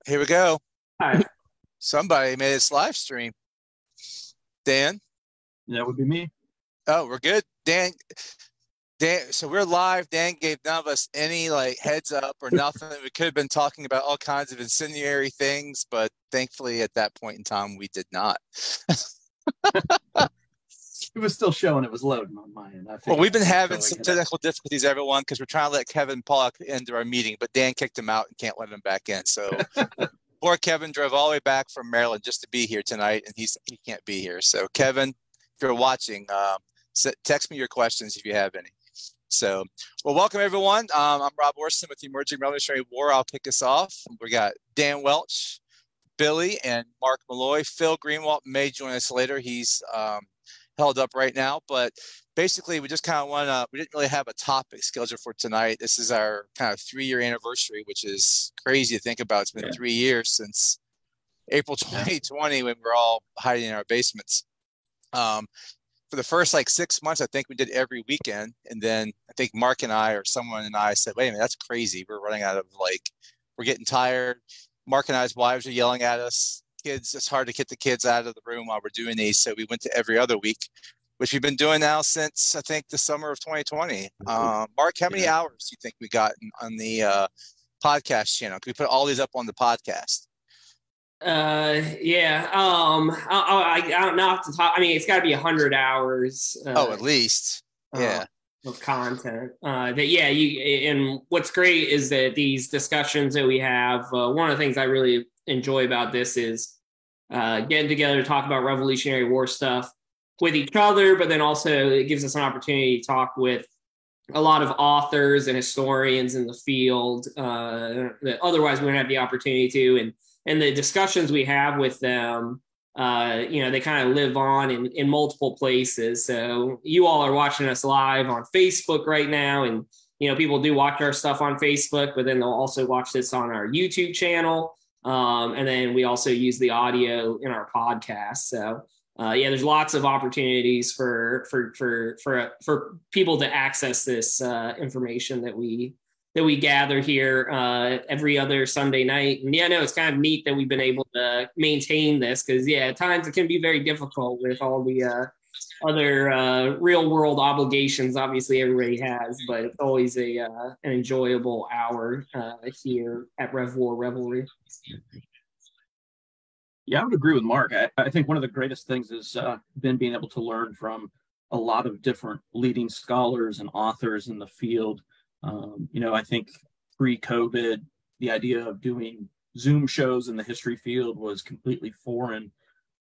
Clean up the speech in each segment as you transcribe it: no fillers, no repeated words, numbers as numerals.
Here we go. Hi. Somebody made this live stream. Dan? That would be me. Oh, we're good. Dan, so we're live. Dan gave none of us any heads up or nothing. We could have been talking about all kinds of incendiary things, but thankfully at that point in time we did not. It was still showing it was loading on my end. Well, we've been having some technical difficulties, everyone, because we're trying to let Kevin Pollock into our meeting, but Dan kicked him out and can't let him back in. So poor Kevin drove all the way back from Maryland just to be here tonight, and he can't be here. So Kevin, if you're watching, text me your questions if you have any. So, well, welcome everyone. I'm Rob Orson with the Emerging Revolutionary War. I'll kick us off. We got Dan Welch, Billy, and Mark Malloy. Phil Greenwald may join us later. He's held up right now, but basically we just kind of want to, we didn't really have a topic scheduled for tonight. This is our kind of 3-year anniversary, which is crazy to think about. It's been 3 years since April 2020 when we're all hiding in our basements. For the first 6 months, I think we did every weekend. And then I think Mark and I, or someone and I, said, wait a minute, that's crazy. We're running out of we're getting tired. Mark and I's wives are yelling at us. Kids, it's hard to get the kids out of the room while we're doing these. So we went to every other week, which we've been doing now since I think the summer of 2020. Mark, how many hours do you think we got on the podcast channel? Can we put all these up on the podcast? I don't know off the top. I mean, it's got to be 100 hours. At least. Yeah. Of content. And what's great is that these discussions that we have, one of the things I really enjoy about this is getting together to talk about Revolutionary War stuff with each other, but then also it gives us an opportunity to talk with a lot of authors and historians in the field that otherwise we wouldn't have the opportunity to. And the discussions we have with them, they kind of live on in multiple places. So you all are watching us live on Facebook right now. And, people do watch our stuff on Facebook, but then they'll also watch this on our YouTube channel. And then we also use the audio in our podcast. So, there's lots of opportunities for people to access this information that we gather here every other Sunday night. And it's kind of neat that we've been able to maintain this because at times it can be very difficult with all the other real world obligations obviously everybody has, but it's always an enjoyable hour here at Rev War Revelry. Yeah, I would agree with Mark. I think one of the greatest things has been being able to learn from a lot of different leading scholars and authors in the field. I think pre-COVID, the idea of doing Zoom shows in the history field was completely foreign.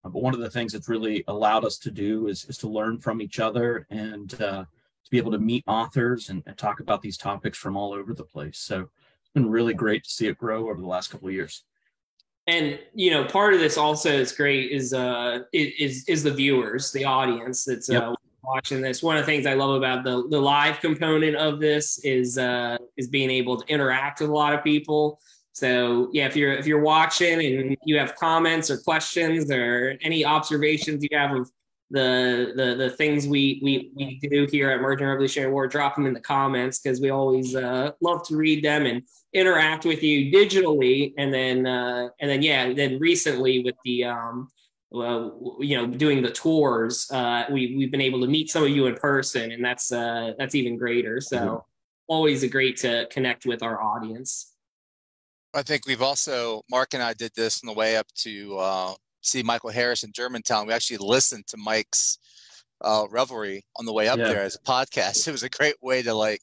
But one of the things that's really allowed us to do is to learn from each other and to be able to meet authors and talk about these topics from all over the place. So it's been really great to see it grow over the last couple of years. And, part of this also is great is the viewers, the audience that's watching this. One of the things I love about the live component of this is being able to interact with a lot of people. So if you're watching and you have comments or questions or any observations you have of the things we do here at Emerging Revolutionary War, drop them in the comments because we always love to read them and interact with you digitally. And then recently with the doing the tours, we've been able to meet some of you in person, and that's even greater. So always great to connect with our audience. I think we've also, Mark and I did this on the way up to see Michael Harris in Germantown. We actually listened to Mike's Revelry on the way up there as a podcast. It was a great way to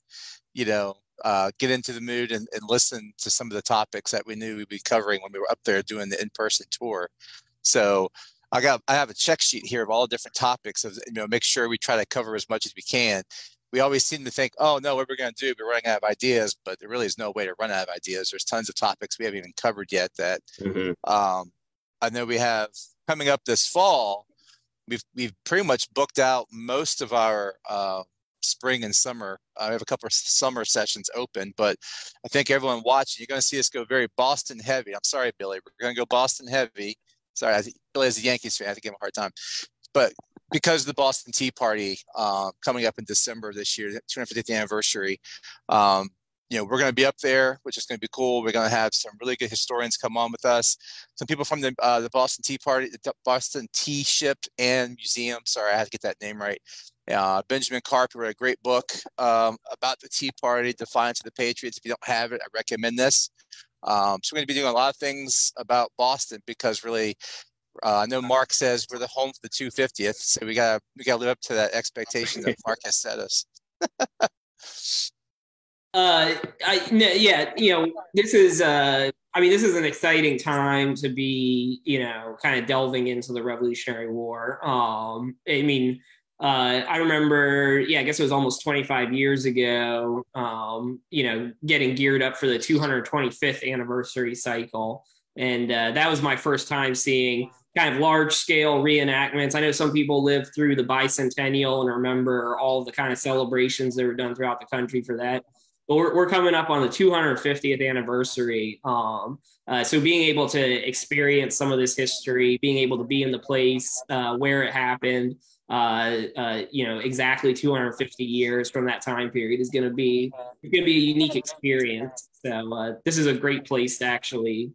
get into the mood and listen to some of the topics that we knew we'd be covering when we were up there doing the in-person tour. So I have a check sheet here of all different topics of, make sure we try to cover as much as we can. We always seem to think, oh no, what we're going to do, we're running out of ideas, but there really is no way to run out of ideas. There's tons of topics we haven't even covered yet that I know we have coming up this fall. We've pretty much booked out most of our spring and summer. I have a couple of summer sessions open, but I think everyone watching, you're going to see us go very Boston heavy. I'm sorry, Billy, we're going to go Boston heavy. Sorry, Billy is a Yankees fan. I have to give him a hard time. But because of the Boston Tea Party coming up in December this year, the 250th anniversary, we're going to be up there, which is going to be cool. We're going to have some really good historians come on with us. Some people from the Boston Tea Party, the Boston Tea Ship and Museum. Sorry, I had to get that name right. Benjamin Carp wrote a great book about the Tea Party, Defiance of the Patriots. If you don't have it, I recommend this. So we're going to be doing a lot of things about Boston because really, I know Mark says we're the home for the 250th, so we gotta live up to that expectation that Mark has set us. This is this is an exciting time to be, kind of delving into the Revolutionary War. I remember, I guess it was almost 25 years ago, getting geared up for the 225th anniversary cycle. And that was my first time seeing kind of large scale reenactments. I know some people lived through the bicentennial and remember all the kind of celebrations that were done throughout the country for that. But we're coming up on the 250th anniversary. So being able to experience some of this history, being able to be in the place where it happened, exactly 250 years from that time period is going to be a unique experience. So this is a great place to actually,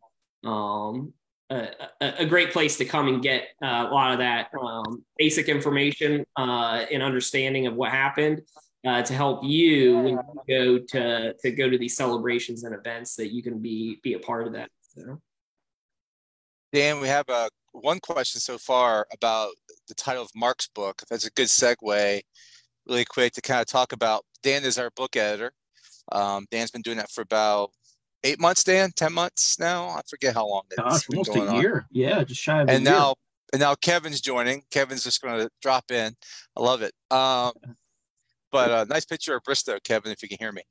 a great place to come and get a lot of that basic information and understanding of what happened to help you when you go to these celebrations and events that you can be a part of that. So. Dan, we have one question so far about the title of Mark's book. That's a good segue really quick to kind of talk about. Dan is our book editor. Dan's been doing that for about 8 months, Dan, 10 months now. I forget how long it's been almost going a year. On. Yeah, just shy of a year. And now Kevin's joining. Kevin's just going to drop in. I love it. But nice picture of Bristow, Kevin, if you can hear me.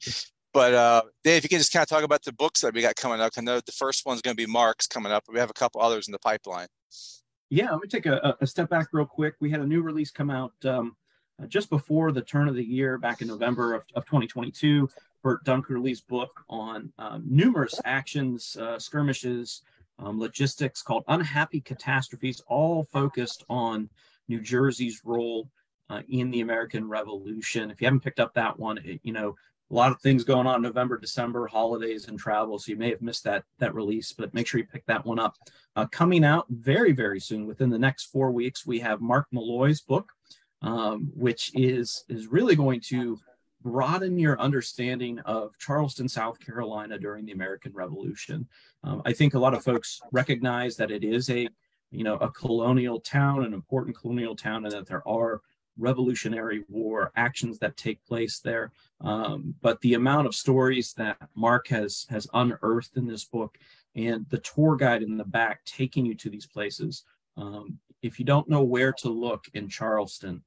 But Dave, if you can just kind of talk about the books that we got coming up. I know the first one's going to be Mark's coming up, but we have a couple others in the pipeline. Yeah, let me take a step back real quick. We had a new release come out just before the turn of the year, back in November of 2022. Burt Dunkerley's book on numerous actions, skirmishes, logistics called Unhappy Catastrophes, all focused on New Jersey's role in the American Revolution. If you haven't picked up that one, a lot of things going on November, December, holidays and travel. So you may have missed that release, but make sure you pick that one up. Coming out very, very soon, within the next 4 weeks, we have Mark Malloy's book, which is really going to broaden your understanding of Charleston, South Carolina during the American Revolution. I think a lot of folks recognize that it is a colonial town, an important colonial town, and that there are Revolutionary War actions that take place there. But the amount of stories that Mark has unearthed in this book, and the tour guide in the back taking you to these places. If you don't know where to look in Charleston,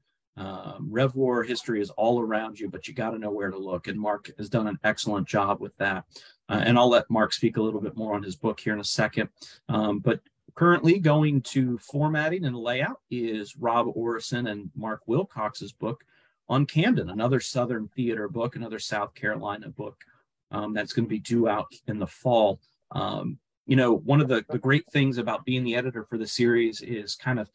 Rev War history is all around you, but you got to know where to look. And Mark has done an excellent job with that. And I'll let Mark speak a little bit more on his book here in a second. But currently going to formatting and layout is Rob Orison and Mark Wilcox's book on Camden, another Southern theater book, another South Carolina book that's going to be due out in the fall. One of the great things about being the editor for the series is kind of,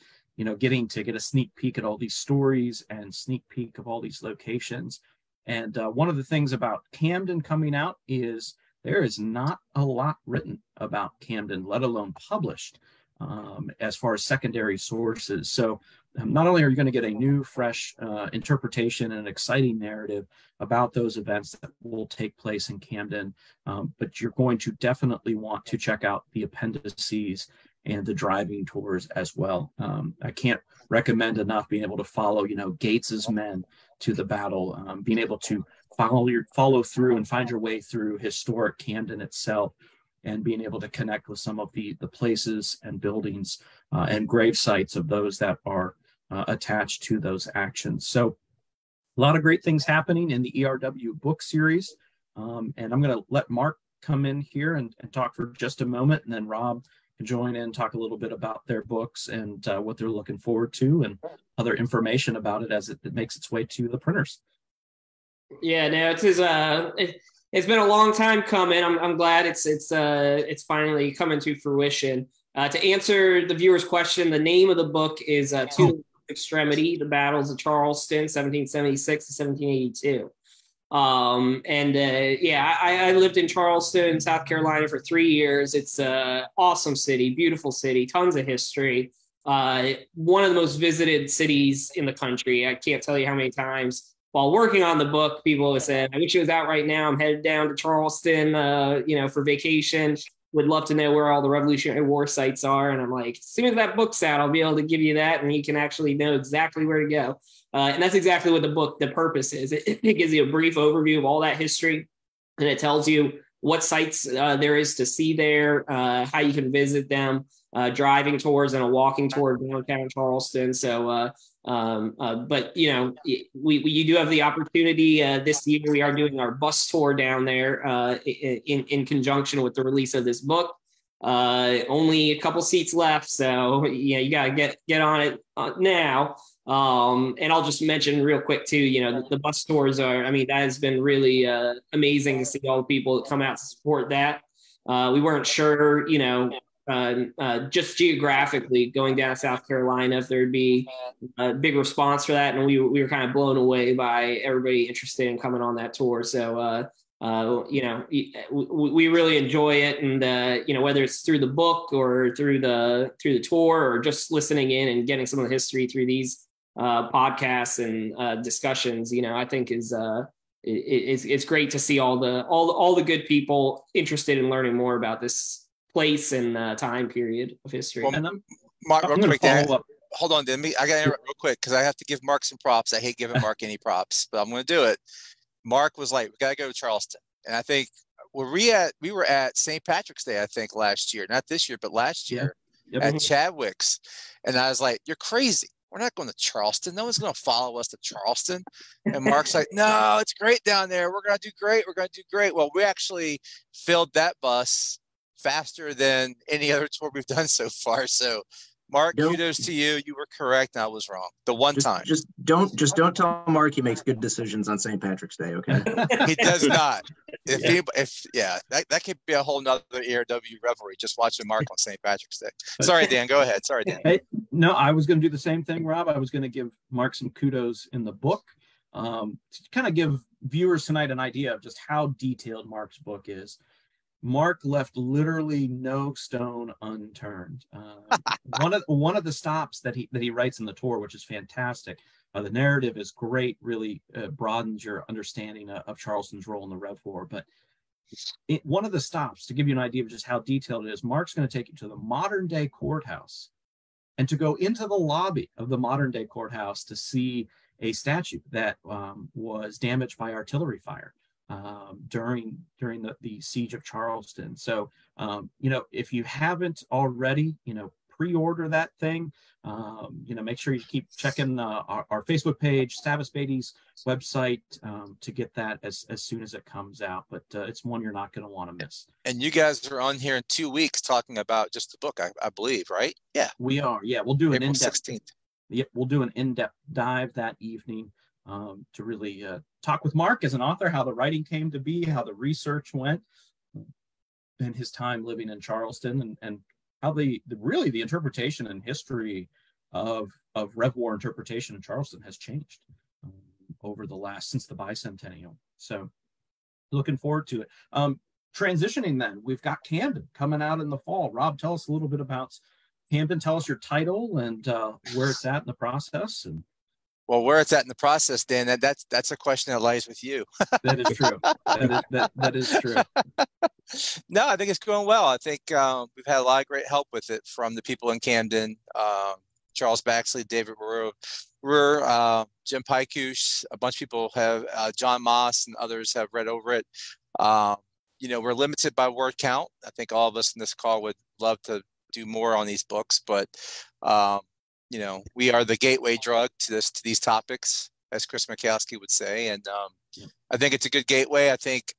getting to get a sneak peek at all these stories and sneak peek of all these locations. And one of the things about Camden coming out is there is not a lot written about Camden, let alone published, as far as secondary sources. So not only are you going to get a new, fresh interpretation and an exciting narrative about those events that will take place in Camden, but you're going to definitely want to check out the appendices and the driving tours as well. I can't recommend enough being able to follow, Gates's men to the battle, being able to follow through and find your way through historic Camden itself, and being able to connect with some of the places and buildings and grave sites of those that are attached to those actions. So a lot of great things happening in the ERW book series. And I'm going to let Mark come in here and talk for just a moment, and then Rob can join in, talk a little bit about their books and what they're looking forward to, and other information about it as it makes its way to the printers. Yeah, no, it's been a long time coming. I'm glad it's finally coming to fruition. To answer the viewer's question, the name of the book is To the Extremity: The Battles of Charleston, 1776 to 1782. I lived in Charleston, South Carolina for 3 years. It's a awesome city, beautiful city, tons of history. One of the most visited cities in the country. I can't tell you how many times while working on the book, people have said, I wish it was out right now. I'm headed down to Charleston, for vacation. Would love to know where all the Revolutionary War sites are. And I'm like, as soon as that book's out, I'll be able to give you that. And you can actually know exactly where to go. And that's exactly what the purpose is. It gives you a brief overview of all that history, and it tells you what sites there is to see there, how you can visit them, driving tours and a walking tour of downtown Charleston. So, but you do have the opportunity this year. We are doing our bus tour down there in conjunction with the release of this book. Only a couple seats left, so you got to get on it now. And I'll just mention real quick too, the bus tours that has been really amazing to see all the people that come out to support that. We weren't sure, just geographically going down to South Carolina, if there'd be a big response for that. And we were kind of blown away by everybody interested in coming on that tour. So, we really enjoy it. And, whether it's through the book or through the tour or just listening in and getting some of the history through these podcasts and discussions, I think it's great to see all the good people interested in learning more about this place and time period of history. Well, Mark, real quick, Dan, hold on, Dan. I got to interrupt real quick because I have to give Mark some props. I hate giving Mark any props, but I'm going to do it. Mark was like, we got to go to Charleston. And I think we were at St. Patrick's Day, I think, last year, not this year, but last year at Chadwick's. And I was like, you're crazy. We're not going to Charleston. No one's going to follow us to Charleston. And Mark's like, no, it's great down there. We're going to do great. We're going to do great. Well, we actually filled that bus faster than any other tour we've done so far. So Mark, kudos to you. You were correct and I was wrong. The one time. Just don't tell Mark he makes good decisions on St. Patrick's Day, okay? He does not. That could be a whole nother ERW revelry, just watching Mark on St. Patrick's Day. Sorry, Dan, go ahead. Sorry, Dan. Hey, no, I was going to do the same thing, Rob. I was going to give Mark some kudos in the book to kind of give viewers tonight an idea of just how detailed Mark's book is. Mark left literally no stone unturned. One of the stops that he writes in the tour, which is fantastic. The narrative is great, really broadens your understanding of Charleston's role in the Rev War. But one of the stops, to give you an idea of just how detailed it is, Mark's going to take you to the modern day courthouse and to go into the lobby of the modern day courthouse to see a statue that was damaged by artillery fire during the siege of Charleston. So, if you haven't already, pre-order that thing. Make sure you keep checking our Facebook page, Savas Beatty's website, to get that as soon as it comes out. But it's one you're not going to want to miss. And you guys are on here in 2 weeks talking about just the book, I believe, right? Yeah, we are. Yeah, we'll do an April in-depth 16th. Yep, we'll do an in-depth dive that evening to really talk with Mark as an author, how the writing came to be, how the research went, and his time living in Charleston, and how the interpretation and history of Rev War interpretation in Charleston has changed since the bicentennial. So looking forward to it. Transitioning then, we've got Camden coming out in the fall. Rob, tell us a little bit about Camden. Tell us your title and where it's at in the process. And well, where it's at in the process, Dan, that's a question that lies with you. That is true. That is true. No, I think it's going well. I think we've had a lot of great help with it from the people in Camden, Charles Baxley, David Ruhr, Jim Pikush, a bunch of people have, John Moss and others have read over it. We're limited by word count. I think all of us in this call would love to do more on these books, but we are the gateway drug to these topics, as Chris Mikowski would say. And I think it's a good gateway. I think,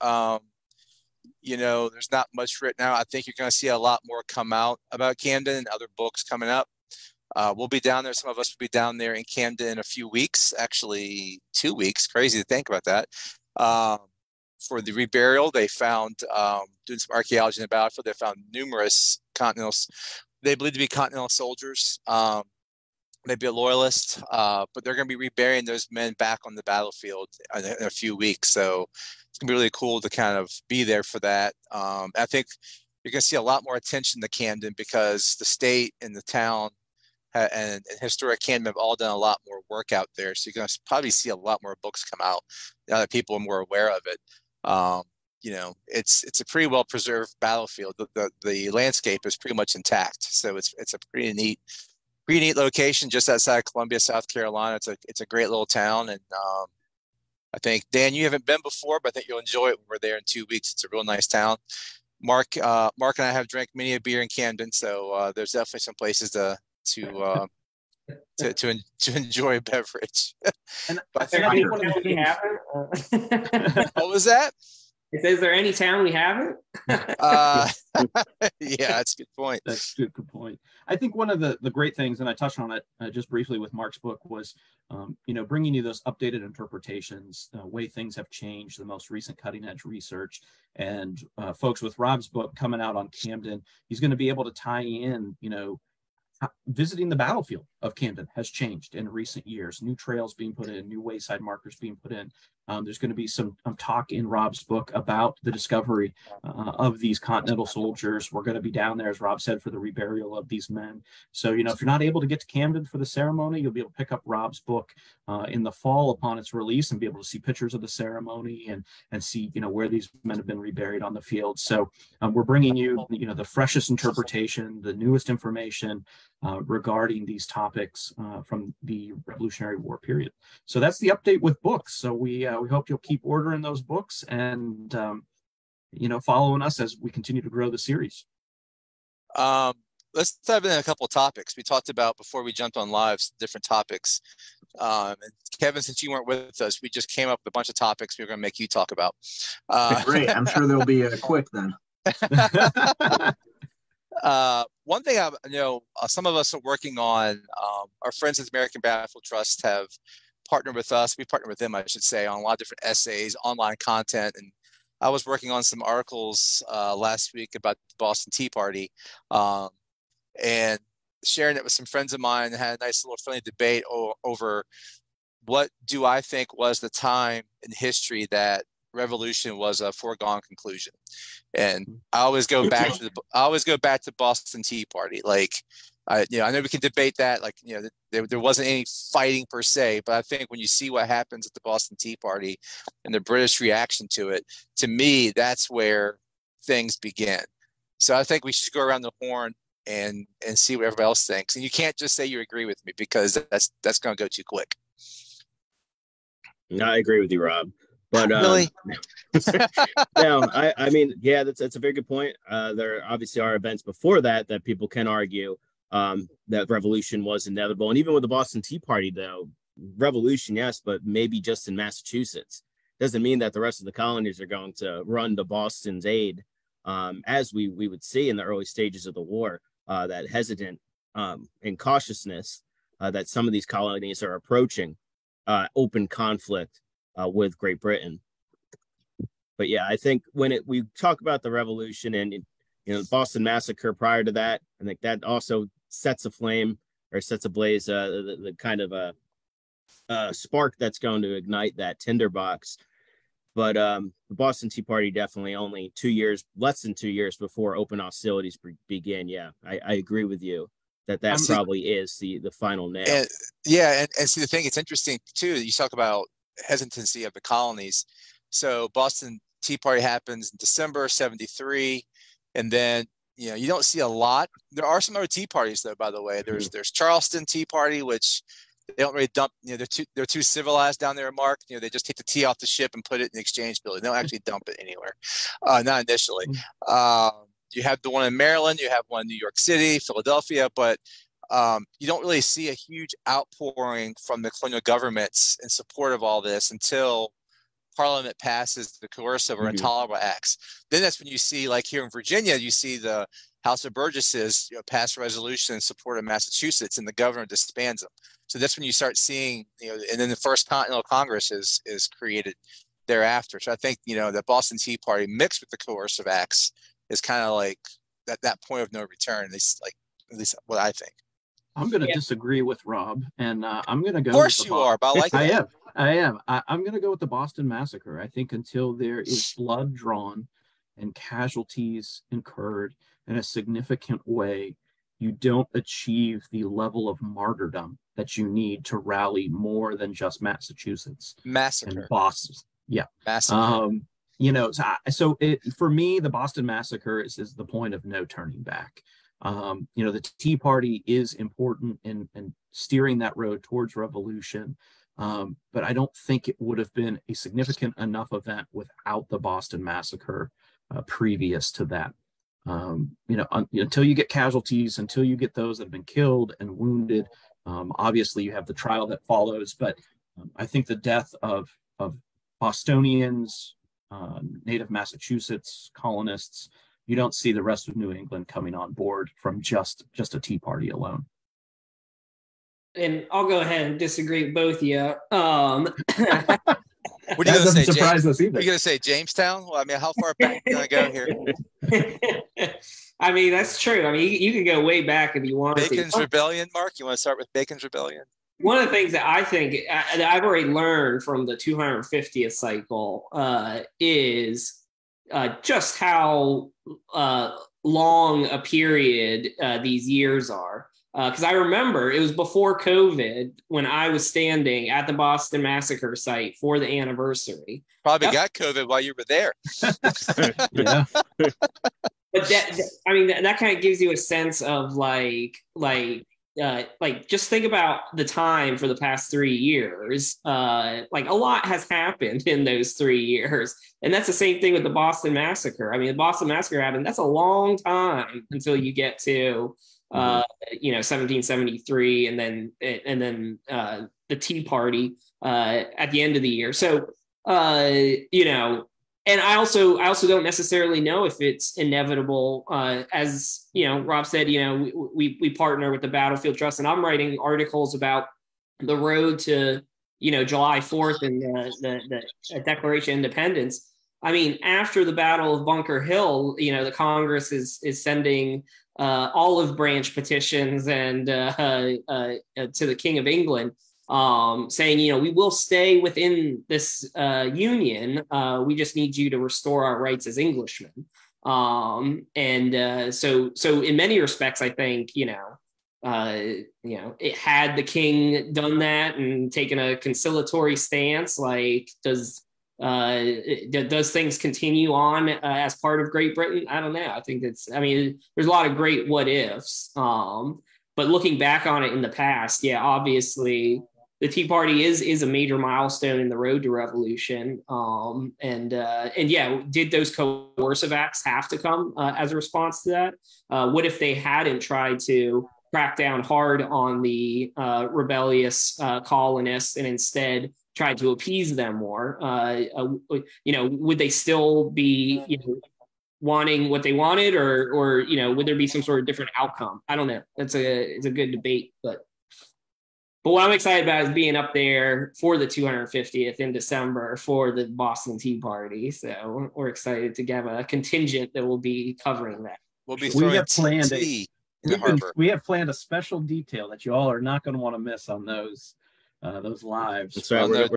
there's not much written out. I think you're going to see a lot more come out about Camden and other books coming up. We'll be down there. Some of us will be down there in Camden in a few weeks, actually 2 weeks. Crazy to think about that. For the reburial, they found, doing some archaeology in the battlefield, they found numerous they believed to be Continental soldiers maybe a loyalist, but they're going to be reburying those men back on the battlefield in a few weeks. So it's going to be really cool to kind of be there for that. I think you're going to see a lot more attention to Camden because the state and the town and historic Camden have all done a lot more work out there. So you're going to probably see a lot more books come out now that people are more aware of it. It's a pretty well preserved battlefield. The landscape is pretty much intact. So it's a pretty neat location just outside Columbia, South Carolina. It's a great little town. And I think, Dan, you haven't been before, but I think you'll enjoy it when we're there in 2 weeks. It's a real nice town. Mark and I have drank many a beer in Camden, so there's definitely some places to enjoy a beverage. And I think one of the things what was that? Is there any town we haven't? Yeah, that's a good point. That's a good point. I think one of the great things, and I touched on it just briefly with Mark's book, was bringing you those updated interpretations, the way things have changed, the most recent cutting edge research, and folks with Rob's book coming out on Camden, he's going to be able to tie in, visiting the battlefield of Camden has changed in recent years. New trails being put in, new wayside markers being put in. There's going to be some talk in Rob's book about the discovery of these Continental soldiers. We're going to be down there, as Rob said, for the reburial of these men. So, if you're not able to get to Camden for the ceremony, you'll be able to pick up Rob's book in the fall upon its release and be able to see pictures of the ceremony and see, where these men have been reburied on the field. So we're bringing you, the freshest interpretation, the newest information regarding these topics from the Revolutionary War period. So that's the update with books. So we hope you'll keep ordering those books and following us as we continue to grow the series. Let's dive in a couple of topics we talked about before we jumped on lives, different topics. And Kevin, since you weren't with us, we just came up with a bunch of topics we were going to make you talk about. Great. I'm sure they'll be quick then. One thing I know, some of us are working on, our friends at the American Battlefield Trust have partnered with us. We partnered with them, I should say, on a lot of different essays, online content. And I was working on some articles last week about the Boston Tea Party and sharing it with some friends of mine and had a nice little friendly debate over what do I think was the time in history that revolution was a foregone conclusion. And I always go back to Boston Tea Party. Like, I know we can debate that, like, there wasn't any fighting per se, but I think when you see what happens at the Boston Tea Party and the British reaction to it, to me, that's where things begin. So I think we should go around the horn and see what everybody else thinks. And you can't just say you agree with me because that's going to go too quick. No, I agree with you, Rob. But really? No, I mean, yeah, that's a very good point. There obviously are events before that people can argue that revolution was inevitable. And even with the Boston Tea Party, though, revolution, yes, but maybe just in Massachusetts. Doesn't mean that the rest of the colonies are going to run to Boston's aid, as we would see in the early stages of the war, that hesitant and cautiousness that some of these colonies are approaching open conflict with Great Britain. But yeah, I think when we talk about the revolution and the Boston Massacre prior to that, I think that also sets ablaze the kind of a spark that's going to ignite that tinderbox. But the Boston Tea Party definitely only less than 2 years before open hostilities begin. Yeah, I agree with you that probably is the final nail. And see, the thing, it's interesting too, you talk about hesitancy of the colonies. So Boston Tea Party happens in December 73, and then you don't see a lot. There are some other tea parties, though, by the way. There's Charleston Tea Party, which they don't really dump. They're too civilized down there, Mark. They just take the tea off the ship and put it in the exchange building. They don't actually dump it anywhere, not initially. You have the one in Maryland, you have one in New York City, Philadelphia, but you don't really see a huge outpouring from the colonial governments in support of all this until Parliament passes the coercive or intolerable acts. Then that's when you see, like here in Virginia, you see the House of Burgesses pass a resolution in support of Massachusetts, and the governor disbands them. So that's when you start seeing, and then the First Continental Congress is created thereafter. So I think, the Boston Tea Party mixed with the coercive acts is kind of like that point of no return. At least what I think. I'm going to disagree with Rob, and I'm going to go. Of course you are, but I like that. I am. I'm going to go with the Boston Massacre. I think until there is blood drawn and casualties incurred in a significant way, you don't achieve the level of martyrdom that you need to rally more than just Massachusetts. Massacre. And Boston. Yeah. Massacre. For me, the Boston Massacre is the point of no turning back. The Tea Party is important in steering that road towards revolution. But I don't think it would have been a significant enough event without the Boston Massacre previous to that. Until you get casualties, until you get those that have been killed and wounded, obviously you have the trial that follows. But I think the death of Bostonians, native Massachusetts colonists, you don't see the rest of New England coming on board from just a Tea Party alone. And I'll go ahead and disagree with both of you. What are you going to say, surprise James? us either. Are you going to say Jamestown? Well, I mean, how far back are you going to go here? I mean, that's true. I mean, you can go way back if you want Bacon's to. Rebellion, Mark? You want to start with Bacon's Rebellion? One of the things that I think that I've already learned from the 250th cycle is just how long a period these years are. Because I remember it was before COVID when I was standing at the Boston Massacre site for the anniversary. Probably got COVID while you were there. Yeah. But that kind of gives you a sense of like just think about the time for the past 3 years. Like a lot has happened in those 3 years. And that's the same thing with the Boston Massacre. I mean, the Boston Massacre happened. That's a long time until you get to 1773 and then the Tea Party at the end of the year. So and I also don't necessarily know if it's inevitable. As Rob said, we partner with the Battlefield Trust, and I'm writing articles about the road to July 4th and the Declaration of Independence. I mean, after the Battle of Bunker Hill, the Congress is sending olive branch petitions and to the King of England, saying, we will stay within this union. We just need you to restore our rights as Englishmen. So in many respects, I think, it had the king done that and taken a conciliatory stance, like does things continue on as part of Great Britain? I don't know. I think there's a lot of great what ifs. But looking back on it in the past, obviously the Tea Party is a major milestone in the road to revolution. Did those coercive acts have to come as a response to that? What if they hadn't tried to crack down hard on the rebellious colonists and instead tried to appease them more? Would they still be wanting what they wanted, or would there be some sort of different outcome? I don't know. It's a good debate, but what I'm excited about is being up there for the 250th in December for the Boston Tea Party. So we're excited to have a contingent that will be covering that. We'll be throwing tea in the harbor. We have planned a special detail that you all are not going to want to miss on those lives. That's right. We're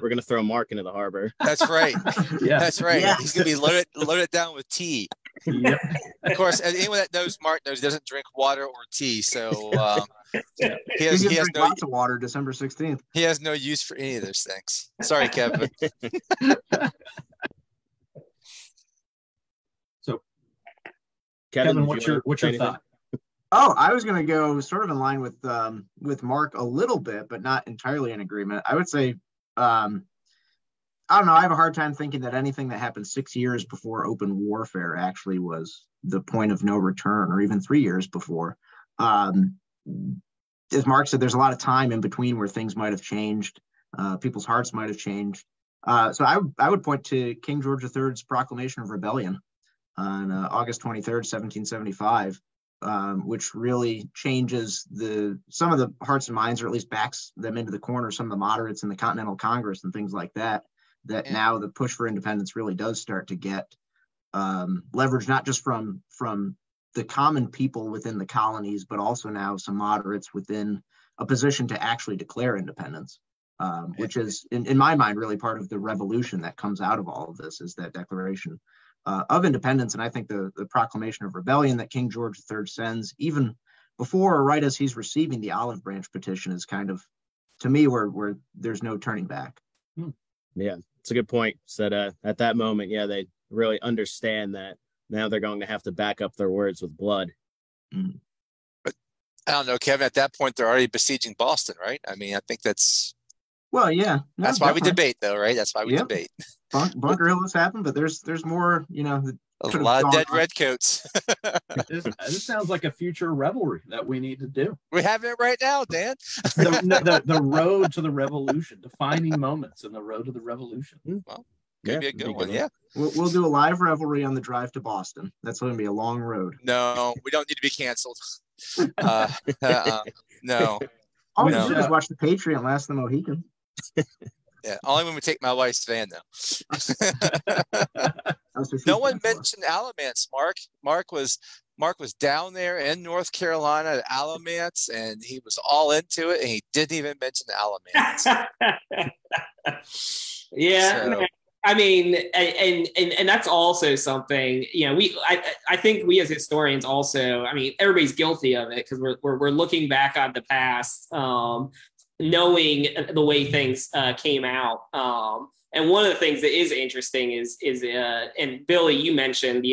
gonna throw Mark into the harbor. That's right. Yeah, that's right. Yeah. He's gonna be loaded down with tea. Yep. Of course, anyone that knows Mark knows he doesn't drink water or tea, so he has no lots of water. December 16th. He has no use for any of those things. Sorry, Kevin. So, Kevin, what's your thought? Oh, I was going to go sort of in line with Mark a little bit, but not entirely in agreement. I would say, I don't know. I have a hard time thinking that anything that happened 6 years before open warfare actually was the point of no return, or even 3 years before. As Mark said, there's a lot of time in between where things might have changed. People's hearts might have changed. So I would point to King George III's proclamation of rebellion on August 23rd, 1775. Which really changes some of the hearts and minds, or at least backs them into the corner, some of the moderates in the Continental Congress and things like that, now the push for independence really does start to get leverage, not just from the common people within the colonies, but also now some moderates within a position to actually declare independence, which is, in my mind, really part of the revolution that comes out of all of this, is that declaration of independence. And I think the proclamation of rebellion that King George III sends, even before or right as he's receiving the olive branch petition, is kind of, to me, where there's no turning back. Yeah, it's a good point. So at that moment, yeah, they really understand that now they're going to have to back up their words with blood. But I don't know, Kevin, at that point, they're already besieging Boston, right? I mean, I think that's... Well, yeah. No, that's why we debate, though, right? That's why we debate. Bunker Hill has happened, but there's more, a lot of dead redcoats. This sounds like a future revelry that we need to do. We have it right now, Dan. the road to the revolution, defining moments in the road to the revolution. Well, could be a good one. Yeah. We'll do a live revelry on the drive to Boston. That's going to be a long road. No, we don't need to be canceled. No. All we do is watch the Patriot Last of the Mohicans. Yeah, only when we take my wife's van, though. No one mentioned Alamance, Mark. Mark was down there in North Carolina at Alamance, and he was all into it, and he didn't even mention Alamance. Yeah. So. I mean, and that's also something, I think we as historians also, I mean, everybody's guilty of it, because we're looking back on the past, knowing the way things came out. And one of the things that is interesting is and Billy, you mentioned,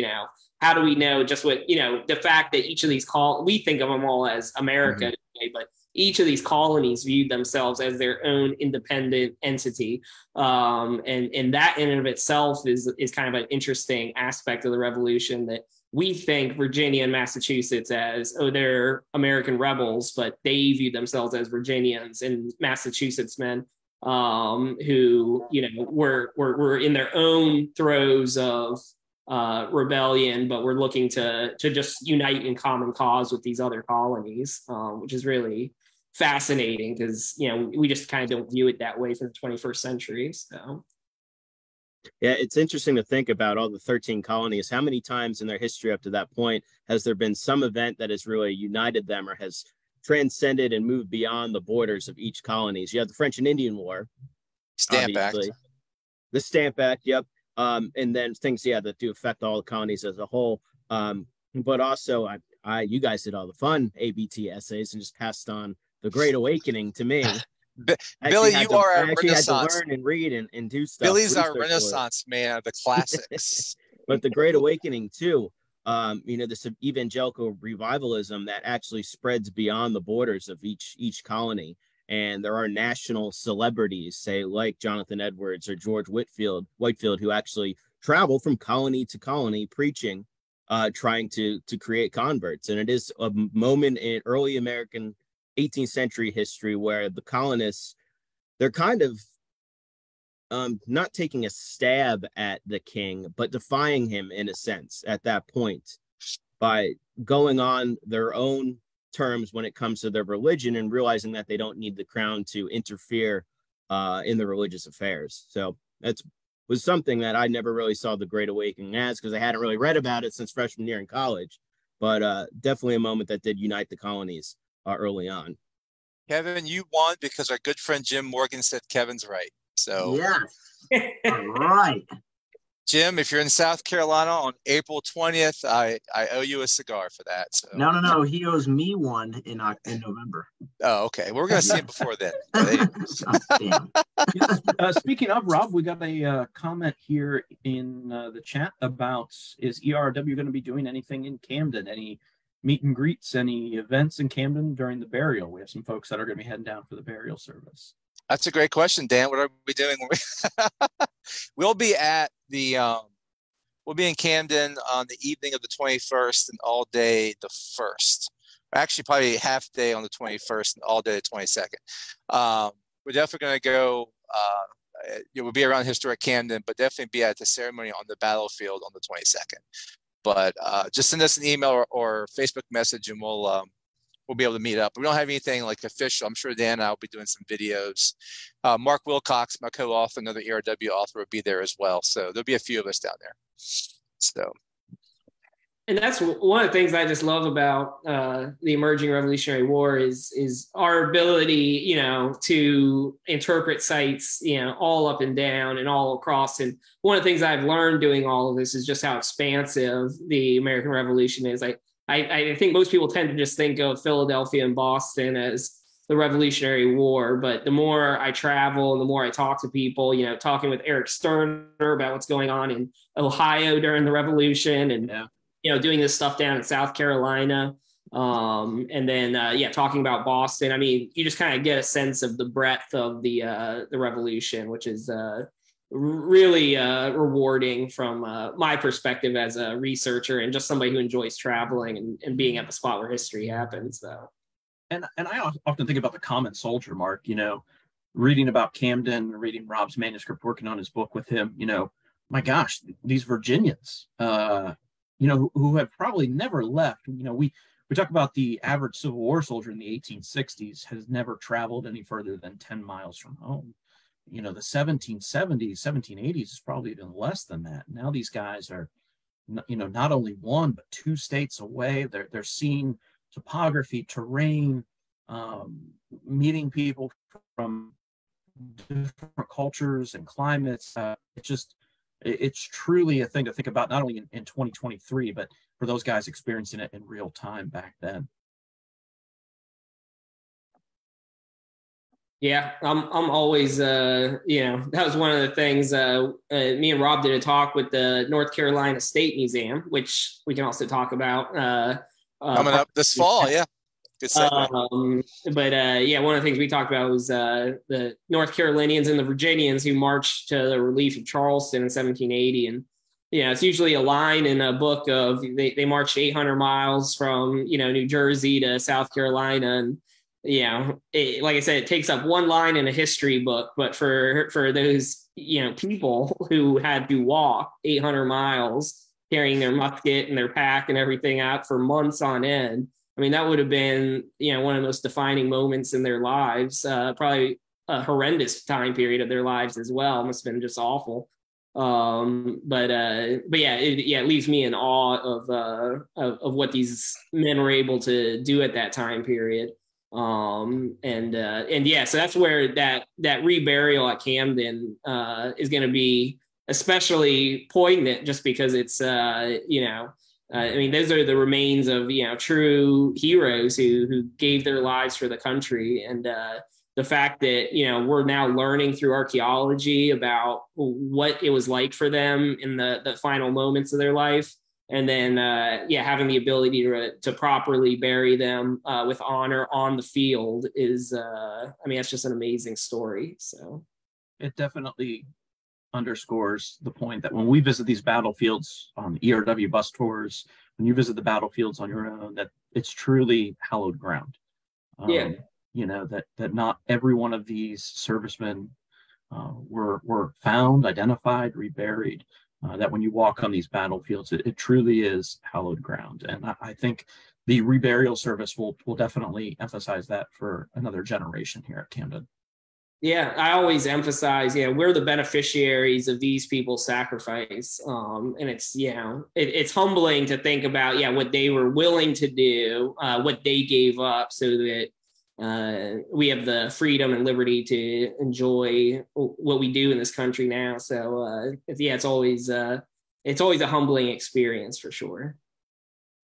how do we know just what, the fact that each of these we think of them all as America today, but each of these colonies viewed themselves as their own independent entity. And that in and of itself is kind of an interesting aspect of the revolution, that we think Virginia and Massachusetts as, they're American rebels, but they view themselves as Virginians and Massachusetts men who, were in their own throes of rebellion, but we're looking to just unite in common cause with these other colonies, which is really fascinating, because we just kind of don't view it that way for the 21st century. So yeah, it's interesting to think about all the 13 colonies. How many times in their history up to that point has there been some event that has really united them or has transcended and moved beyond the borders of each colonies? You have the French and Indian War, Stamp obviously. Act, the Stamp Act, yep. And then things, that do affect all the colonies as a whole. But also, you guys did all the fun ABT essays and just passed on the Great Awakening to me. Billy, you are a Renaissance. Had to learn and read and do stuff. Billy's our Renaissance man of the classics. But the Great Awakening too, this evangelical revivalism that actually spreads beyond the borders of each colony. And there are national celebrities, say like Jonathan Edwards or George Whitefield, who actually travel from colony to colony preaching, trying to create converts. And it is a moment in early American 18th century history where the colonists, they're kind of not taking a stab at the king, but defying him in a sense at that point by going on their own terms when it comes to their religion and realizing that they don't need the crown to interfere in the religious affairs. So that was something that I never really saw the Great Awakening as, because I hadn't really read about it since freshman year in college, but definitely a moment that did unite the colonies early on. Kevin, you won because our good friend Jim Morgan said Kevin's right. So yeah, all right. Jim, if you're in South Carolina on April 20th, I owe you a cigar for that. So. No. He owes me one in November. Oh, okay. We're going to see him before then. Speaking of, Rob, we got a comment here in the chat about, is ERW going to be doing anything in Camden? Any meet and greets, any events in Camden during the burial? We have some folks that are going to be heading down for the burial service. That's a great question, Dan. What are we doing? We'll be at we'll be in Camden on the evening of the 21st and all day the 1st. Actually, probably half day on the 21st and all day the 22nd. We're definitely going to go. We'll be around historic Camden, but definitely be at the ceremony on the battlefield on the 22nd. But just send us an email or Facebook message, and we'll be able to meet up. We don't have anything like official. I'm sure Dan and I will be doing some videos. Mark Wilcox, my co-author, another ERW author, will be there as well. So there'll be a few of us down there. So And that's one of the things I just love about the emerging Revolutionary War is our ability, you know, to interpret sites, you know, all up and down and all across. And one of the things I've learned doing all of this is just how expansive the American Revolution is. I think most people tend to just think of Philadelphia and Boston as the Revolutionary War, but the more I travel and the more I talk to people, you know, talking with Eric Sterner about what's going on in Ohio during the Revolution, and you know, doing this stuff down in South Carolina, and then talking about Boston. I mean, you just kind of get a sense of the breadth of the Revolution, which is really rewarding from my perspective as a researcher and just somebody who enjoys traveling and being at the spot where history happens. So. And I often think about the common soldier, Mark, you know, reading about Camden, reading Rob's manuscript, working on his book with him, you know, my gosh, these Virginians, you know, who have probably never left. You know, we talk about the average Civil War soldier in the 1860s has never traveled any further than 10 miles from home. You know, the 1770s, 1780s is probably even less than that. Now these guys are, you know, not only one, but two states away. They're seeing topography, terrain, meeting people from different cultures and climates. It's truly a thing to think about, not only in 2023, but for those guys experiencing it in real time back then. Yeah, I'm always, you know, that was one of the things, me and Rob did a talk with the North Carolina State Museum, which we can also talk about. Coming up this fall, yeah. Good segue. But one of the things we talked about was the North Carolinians and the Virginians who marched to the relief of Charleston in 1780. And, you know, it's usually a line in a book of they marched 800 miles from, you know, New Jersey to South Carolina. And, you know, like I said, it takes up one line in a history book. But for those, you know, people who had to walk 800 miles carrying their musket and their pack and everything out for months on end, I mean, that would have been, you know, one of the most defining moments in their lives, probably a horrendous time period of their lives as well. It must have been just awful. But it leaves me in awe of what these men were able to do at that time period. So that's where that reburial at Camden is going to be especially poignant, just because it's I mean, those are the remains of, you know, true heroes who gave their lives for the country. And the fact that, you know, we're now learning through archaeology about what it was like for them in the final moments of their life. And then, having the ability to properly bury them with honor on the field is, it's just an amazing story. So it definitely underscores the point that when we visit these battlefields on ERW bus tours, when you visit the battlefields on your own, that it's truly hallowed ground. You know, that not every one of these servicemen were found, identified, reburied, that when you walk on these battlefields, it truly is hallowed ground. And I think the reburial service will definitely emphasize that for another generation here at Camden. Yeah, I always emphasize, we're the beneficiaries of these people's sacrifice. And it's, it's humbling to think about, what they were willing to do, what they gave up so that we have the freedom and liberty to enjoy what we do in this country now. So, it's always a humbling experience for sure.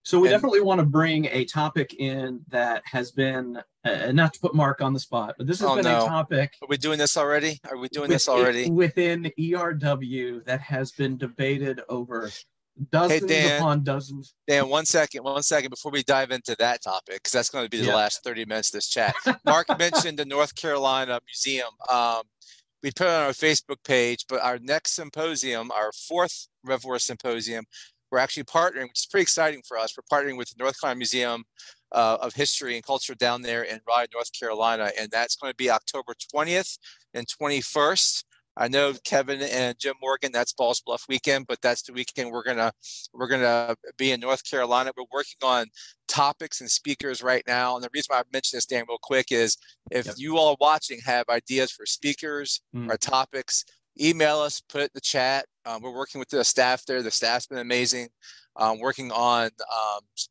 So we definitely want to bring a topic in that has been, not to put Mark on the spot, but this has been a topic. Are we doing this already? Within ERW that has been debated over dozens upon dozens. Dan, one second before we dive into that topic, because that's going to be the last 30 minutes of this chat. Mark mentioned the North Carolina Museum. We put it on our Facebook page, but our next symposium, our fourth Rev War symposium, we're actually partnering, which is pretty exciting for us. We're partnering with the North Carolina Museum of History and Culture down there in Raleigh, North Carolina, and that's going to be October 20th and 21st. I know Kevin and Jim Morgan, that's Balls Bluff weekend, but that's the weekend we're gonna be in North Carolina. We're working on topics and speakers right now, and the reason why I mentioned this, Dan, real quick, is if you all watching have ideas for speakers or topics, email us, put it in the chat. We're working with the staff there. The staff's been amazing. working on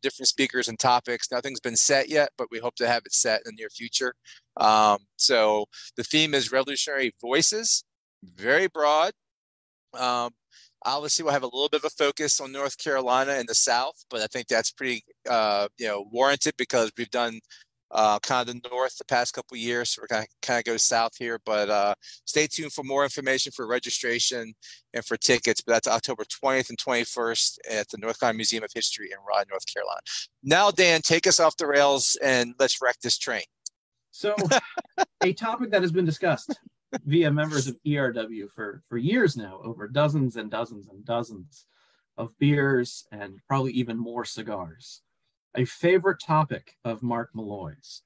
different speakers and topics. Nothing's been set yet, but we hope to have it set in the near future. So the theme is Revolutionary Voices, very broad. Obviously, we'll have a little bit of a focus on North Carolina and the South, but I think that's pretty, warranted because we've done kind of the North the past couple of years. So we're going to kind of go South here, but stay tuned for more information for registration and for tickets. But that's October 20th and 21st at the North Carolina Museum of History in Raleigh, North Carolina. Now, Dan, take us off the rails and let's wreck this train. So a topic that has been discussed via members of ERW for years now, over dozens and dozens and dozens of beers and probably even more cigars. A favorite topic of Mark Malloy's.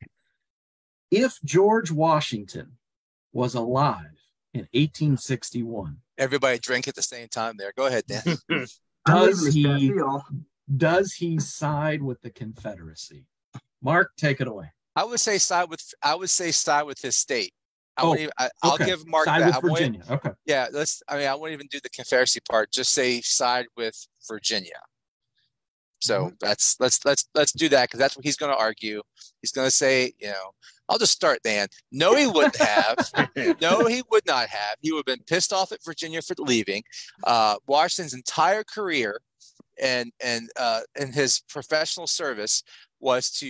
If George Washington was alive in 1861. Everybody drink at the same time there. Go ahead, Dan. Does he side with the Confederacy? Mark, take it away. I would say side with his state. I'll give Mark side that. With Virginia. Okay. Yeah, I wouldn't even do the Confederacy part. Just say side with Virginia. So let's do that, because that's what he's going to argue. He's going to say, I'll just start, Dan. No, he wouldn't have. No, he would not have. He would have been pissed off at Virginia for leaving. Washington's entire career and in his professional service was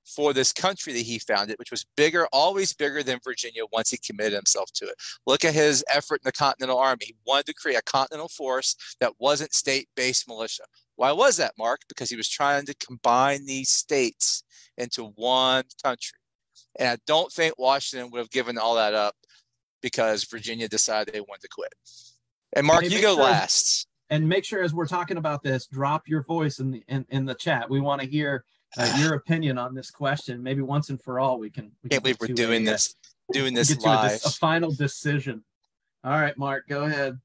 for this country that he founded, which was always bigger than Virginia once he committed himself to it. Look at his effort in the Continental Army. He wanted to create a continental force that wasn't state-based militia. Why was that, Mark? Because he was trying to combine these states into one country. And I don't think Washington would have given all that up because Virginia decided they wanted to quit. And Mark, you go last. And make sure, as we're talking about this, drop your voice in the chat. We want to hear your opinion on this question. Maybe once and for all, we can. Can't believe we're doing this get live. To a final decision. All right, Mark, go ahead.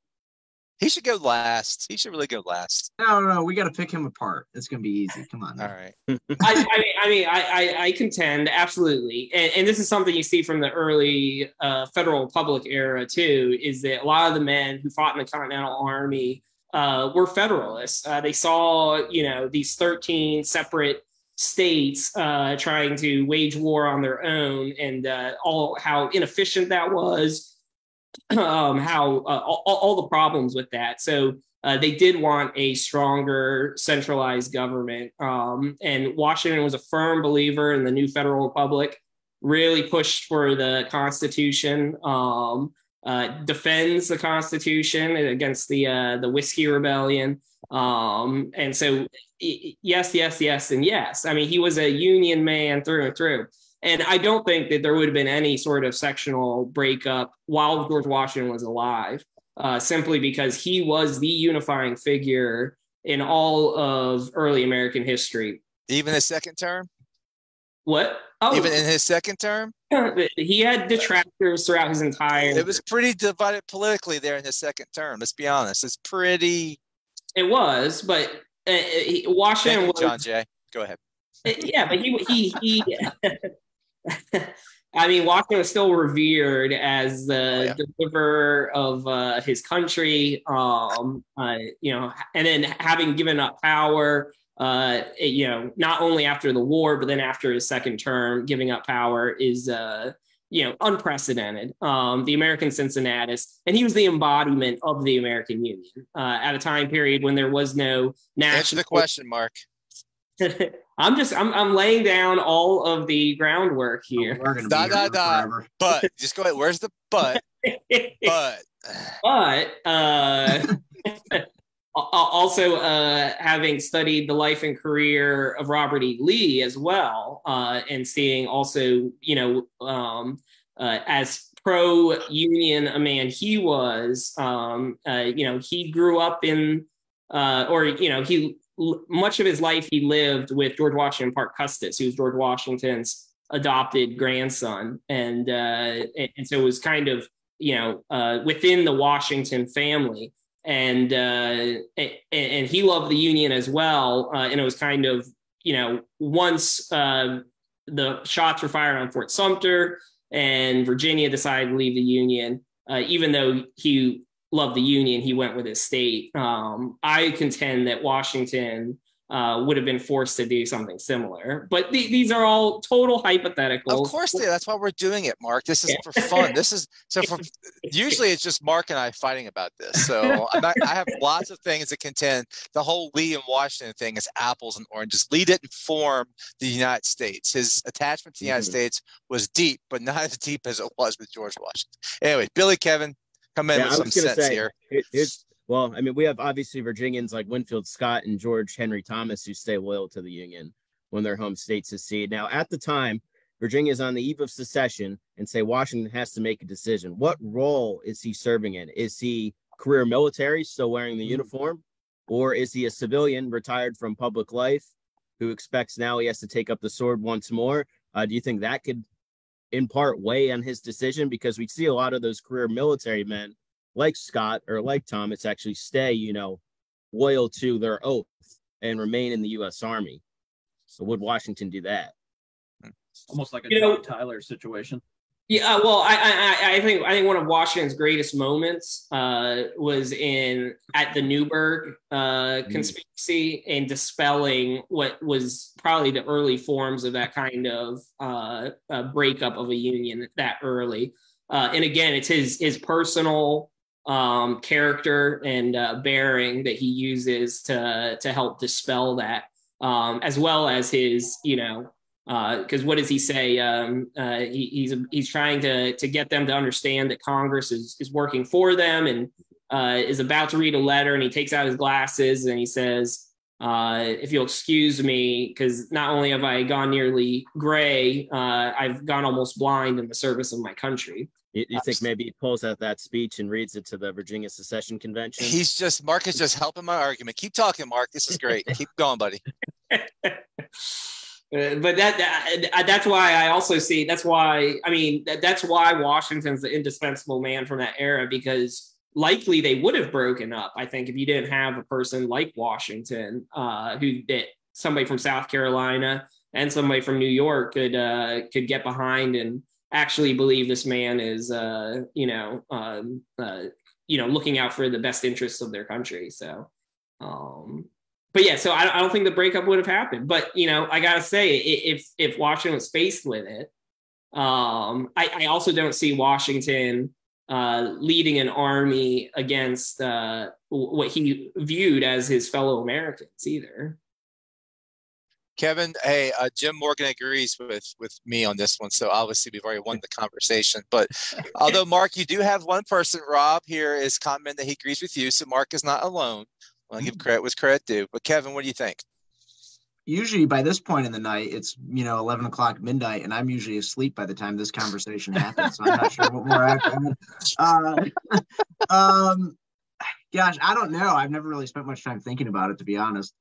He should go last. He should really go last. No, we got to pick him apart. It's gonna be easy. Come on. All right. I contend absolutely, and this is something you see from the early Federal Republic era too. Is that a lot of the men who fought in the Continental Army were Federalists. They saw these 13 separate states trying to wage war on their own, and how inefficient that was. All the problems with that. So they did want a stronger centralized government. And Washington was a firm believer in the new Federal Republic, really pushed for the Constitution, defends the Constitution against the Whiskey Rebellion. And so yes, and yes. I mean, he was a Union man through and through. And I don't think that there would have been any sort of sectional breakup while George Washington was alive, simply because he was the unifying figure in all of early American history. Even his second term? What? Oh, even in his second term? He had detractors throughout his entire... It was pretty divided politically there in his second term. Let's be honest. It's pretty... It was, but Washington was... John Jay, go ahead. Yeah, but he I mean, Washington was still revered as the deliverer of his country, and then having given up power, not only after the war, but then after his second term, giving up power is, unprecedented. The American Cincinnatus, and he was the embodiment of the American Union at a time period when there was no national. Answer the question, Mark. I'm laying down all of the groundwork here. We're gonna be here forever. But just go ahead. Where's the but? Also having studied the life and career of Robert E. Lee as well, and seeing also, as pro-union a man he was, he grew up in, much of his life he lived with George Washington Parke Custis, who was George Washington's adopted grandson, and so it was kind of within the Washington family, and he loved the Union as well, and it was kind of once the shots were fired on Fort Sumter and Virginia decided to leave the Union, even though he loved the Union, he went with his state. I contend that Washington would have been forced to do something similar. But these are all total hypotheticals. Of course they are. That's why we're doing it, Mark. This is for fun. Usually it's just Mark and I fighting about this. So I have lots of things that contend the whole Lee and Washington thing is apples and oranges. Lee didn't form the United States. His attachment to the United States was deep, but not as deep as it was with George Washington. Anyway, Billy, Kevin, come in with some sense here. Well, I mean, we have obviously Virginians like Winfield Scott and George Henry Thomas who stay loyal to the Union when their home state secede. Now, at the time, Virginia is on the eve of secession and say Washington has to make a decision. What role is he serving in? Is he career military, still wearing the uniform? Or is he a civilian retired from public life who expects now he has to take up the sword once more? Do you think that could, in part, weigh on his decision? Because we see a lot of those career military men like Scott or like Thomas actually stay, loyal to their oath and remain in the U.S. Army. So would Washington do that? Almost like a John Tyler situation. Yeah, well, I think one of Washington's greatest moments was at the Newburgh conspiracy in dispelling what was probably the early forms of that kind of breakup of a union that early. And again, it's his personal character and bearing that he uses to help dispel that, as well as his, because what does he say? He's trying to get them to understand that Congress is working for them, and is about to read a letter, and he takes out his glasses and he says, if you'll excuse me, because not only have I gone nearly gray, I've gone almost blind in the service of my country. You think maybe he pulls out that speech and reads it to the Virginia Secession Convention? Mark is just helping my argument. Keep talking, Mark. This is great. Keep going, buddy. But that's why I also see, that's why Washington's the indispensable man from that era, because likely they would have broken up, I think, if you didn't have a person like Washington, that somebody from South Carolina and somebody from New York could get behind and actually believe this man is, looking out for the best interests of their country. So, but yeah, so I don't think the breakup would have happened. But, I got to say, if Washington was faced with it, I also don't see Washington leading an army against what he viewed as his fellow Americans either. Kevin, hey, Jim Morgan agrees with me on this one, so obviously we've already won the conversation. But although, Mark, you do have one person, Rob, here is commenting that he agrees with you, so Mark is not alone. I'll give credit what's credit due. But Kevin, what do you think? Usually by this point in the night, it's 11 o'clock midnight, and I'm usually asleep by the time this conversation happens. So I'm not sure what more I can. Gosh, I don't know. I've never really spent much time thinking about it, to be honest,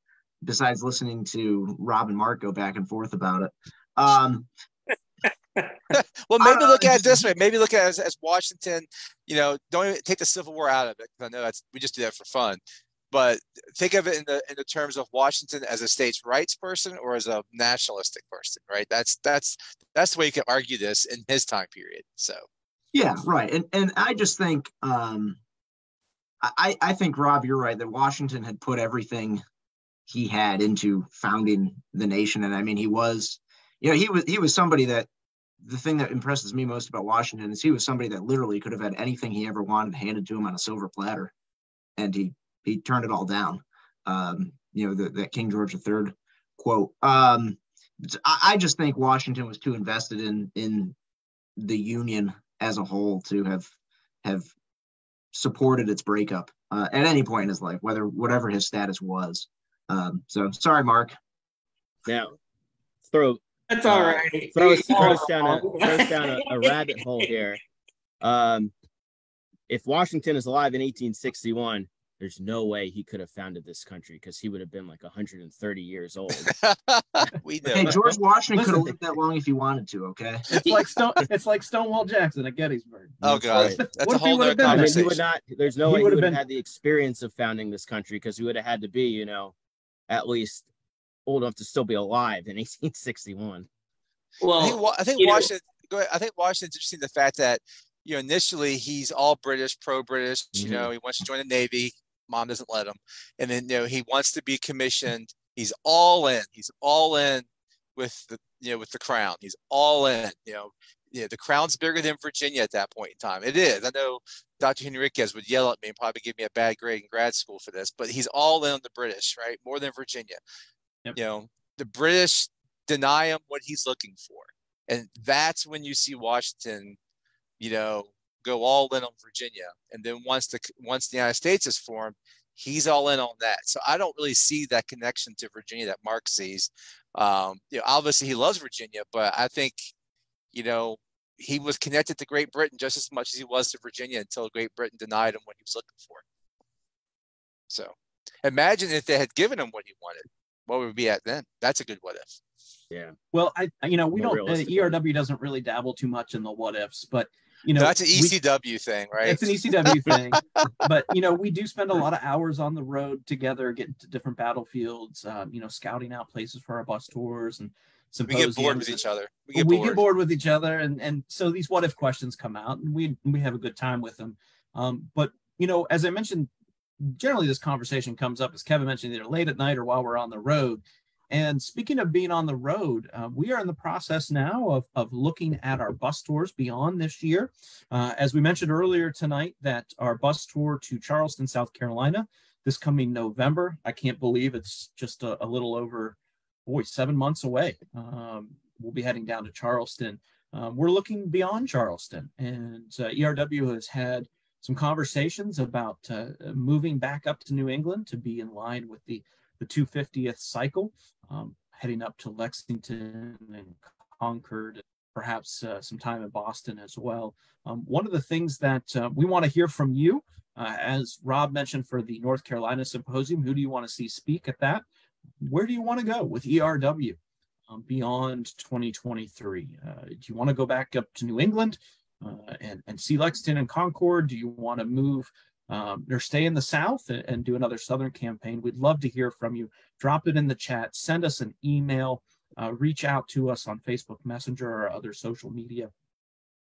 besides listening to Rob and Mark go back and forth about it. Well, maybe look at it this way. Maybe look at it as Washington, don't even take the Civil War out of it, because I know we just do that for fun. But think of it in the terms of Washington as a states' rights person or as a nationalistic person, right? That's the way you can argue this in his time period. So yeah, right. And I just think I think, Rob, you're right, that Washington had put everything he had into founding the nation. And I mean, he was somebody that, the thing that impresses me most about Washington is he was somebody that literally could have had anything he ever wanted handed to him on a silver platter, and he turned it all down. That King George III quote. I just think Washington was too invested in the Union as a whole to have supported its breakup at any point in his life, whatever his status was. So sorry, Mark. Now, that's all right. Throws down a rabbit hole here. If Washington is alive in 1861, there's no way he could have founded this country, because he would have been like 130 years old. We know. Hey, George Washington could have lived that long if he wanted to. Okay, it's like Stonewall Jackson at Gettysburg. Oh God, that's a whole other I conversation. mean, he would not. There's no way he would have had the experience of founding this country, because he would have had to be, at least old enough to still be alive in 1861. Well, I think Washington. I think Washington's interesting, the fact that initially he's all British, pro-British. Mhm. He wants to join the Navy. Mom doesn't let him. And then, he wants to be commissioned. He's all in. He's all in with the crown. He's all in. The crown's bigger than Virginia at that point in time. It is. I know Dr. Henriquez would yell at me and probably give me a bad grade in grad school for this, but he's all in on the British, right? More than Virginia. Yep. The British deny him what he's looking for. And that's when you see Washington, go all in on Virginia. And then once the United States is formed, he's all in on that. So I don't really see that connection to Virginia that Mark sees. Obviously he loves Virginia, but I think, he was connected to Great Britain just as much as he was to Virginia until Great Britain denied him what he was looking for. So imagine if they had given him what he wanted, what would we be at then? That's a good what if. Yeah. Well, we More don't, ERW doesn't really dabble too much in the what ifs, but that's an ECW thing, right? It's an ECW thing, but we do spend a lot of hours on the road together, getting to different battlefields, scouting out places for our bus tours and symposiums. We get bored with each other. We get bored with each other, and so these what if questions come out, and we have a good time with them. But as I mentioned, generally this conversation comes up, as Kevin mentioned, either late at night or while we're on the road. And speaking of being on the road, we are in the process now of looking at our bus tours beyond this year. As we mentioned earlier tonight, that our bus tour to Charleston, South Carolina, this coming November, I can't believe it's just a little over, 7 months away. We'll be heading down to Charleston. We're looking beyond Charleston, and ERW has had some conversations about moving back up to New England to be in line with the 250th cycle, heading up to Lexington and Concord, perhaps some time in Boston as well. One of the things that we want to hear from you, as Rob mentioned for the North Carolina Symposium, who do you want to see speak at that? Where do you want to go with ERW beyond 2023? Do you want to go back up to New England and see Lexington and Concord? Do you want to move or stay in the South and do another Southern campaign? We'd love to hear from you. Drop it in the chat, send us an email, reach out to us on Facebook Messenger or other social media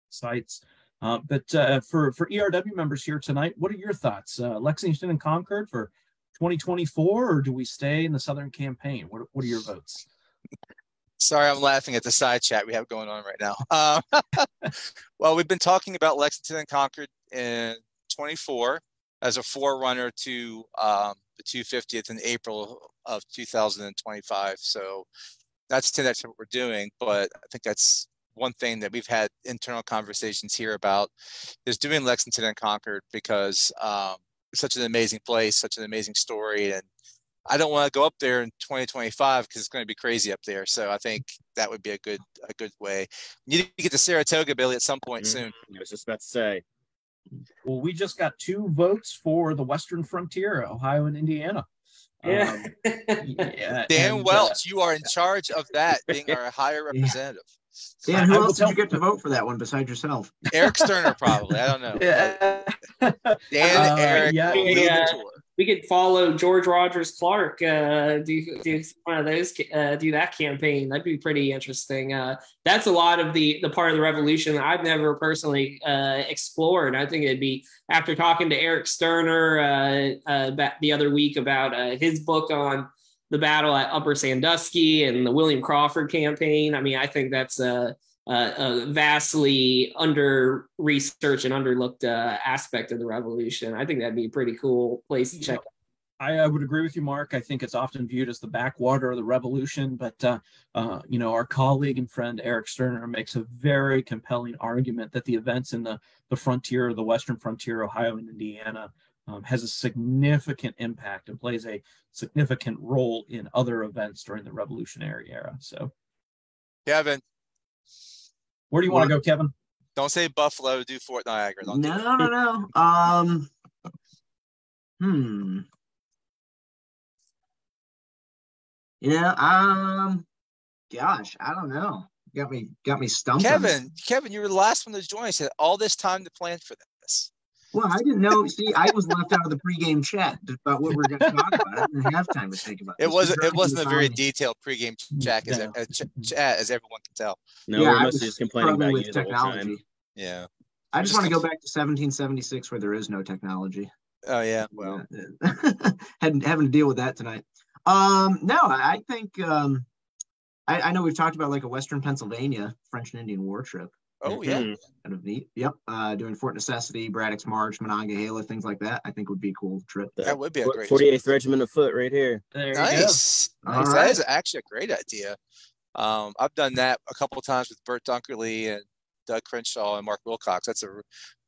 sites. But for ERW members here tonight, what are your thoughts? Lexington and Concord for 2024, or do we stay in the Southern campaign? What are your votes? Sorry, I'm laughing at the side chat we have going on right now. Well, we've been talking about Lexington and Concord in 24 as a forerunner to the 250th in April of 2025. So that's what we're doing. But I think that's one thing that we've had internal conversations here about, is doing Lexington and Concord, because it's such an amazing place, such an amazing story. And I don't want to go up there in 2025 because it's going to be crazy up there. So I think that would be a good way. You need to get to Saratoga, Billy, at some point soon. I was just about to say. Well, we just got 2 votes for the Western Frontier, Ohio and Indiana. Yeah. Dan Welch, you are in charge of that, being our higher representative. Dan, who else did you get to vote for that one besides yourself? Eric Sterner, probably. I don't know. Yeah. Dan, Eric, will lead the tour. We could follow George Rogers Clark, do one of those, do that campaign. That'd be pretty interesting. That's a lot of the part of the revolution that I've never personally explored. I think it'd be, after talking to Eric Sterner the other week about his book on the battle at Upper Sandusky and the William Crawford campaign. I mean, I think that's a vastly under-researched and underlooked aspect of the revolution. I think that'd be a pretty cool place to check out. I would agree with you, Mark. I think it's often viewed as the backwater of the revolution, but our colleague and friend Eric Sterner makes a very compelling argument that the events in the frontier, the Western frontier, Ohio and Indiana, has a significant impact and plays a significant role in other events during the Revolutionary era. So, Kevin, where do you want to go, Kevin? Don't say Buffalo. Do Fort Niagara. No. Gosh, I don't know. Got me stumped. Kevin, you were the last one to join. I said all this time to plan for this. Well, I didn't know. See, I was left out of the pregame chat about what we're going to talk about. I didn't have time to think about it. It wasn't a very detailed pregame chat, as everyone can tell. No, we're mostly just complaining about you the whole time. Yeah. I just want to go back to 1776 where there is no technology. Oh yeah, well, having to deal with that tonight. No, I think I know we've talked about like a Western Pennsylvania French and Indian War trip. oh yeah. Kind of neat. Yep. Doing Fort Necessity, Braddock's March, Monongahela, things like that. I think would be a cool trip. That would be a great 48th Regiment of Foot right here. There nice. you Nice. All That right. is actually a great idea. I've done that a couple of times with Bert Dunkerley and Doug Crenshaw and Mark Wilcox. That's a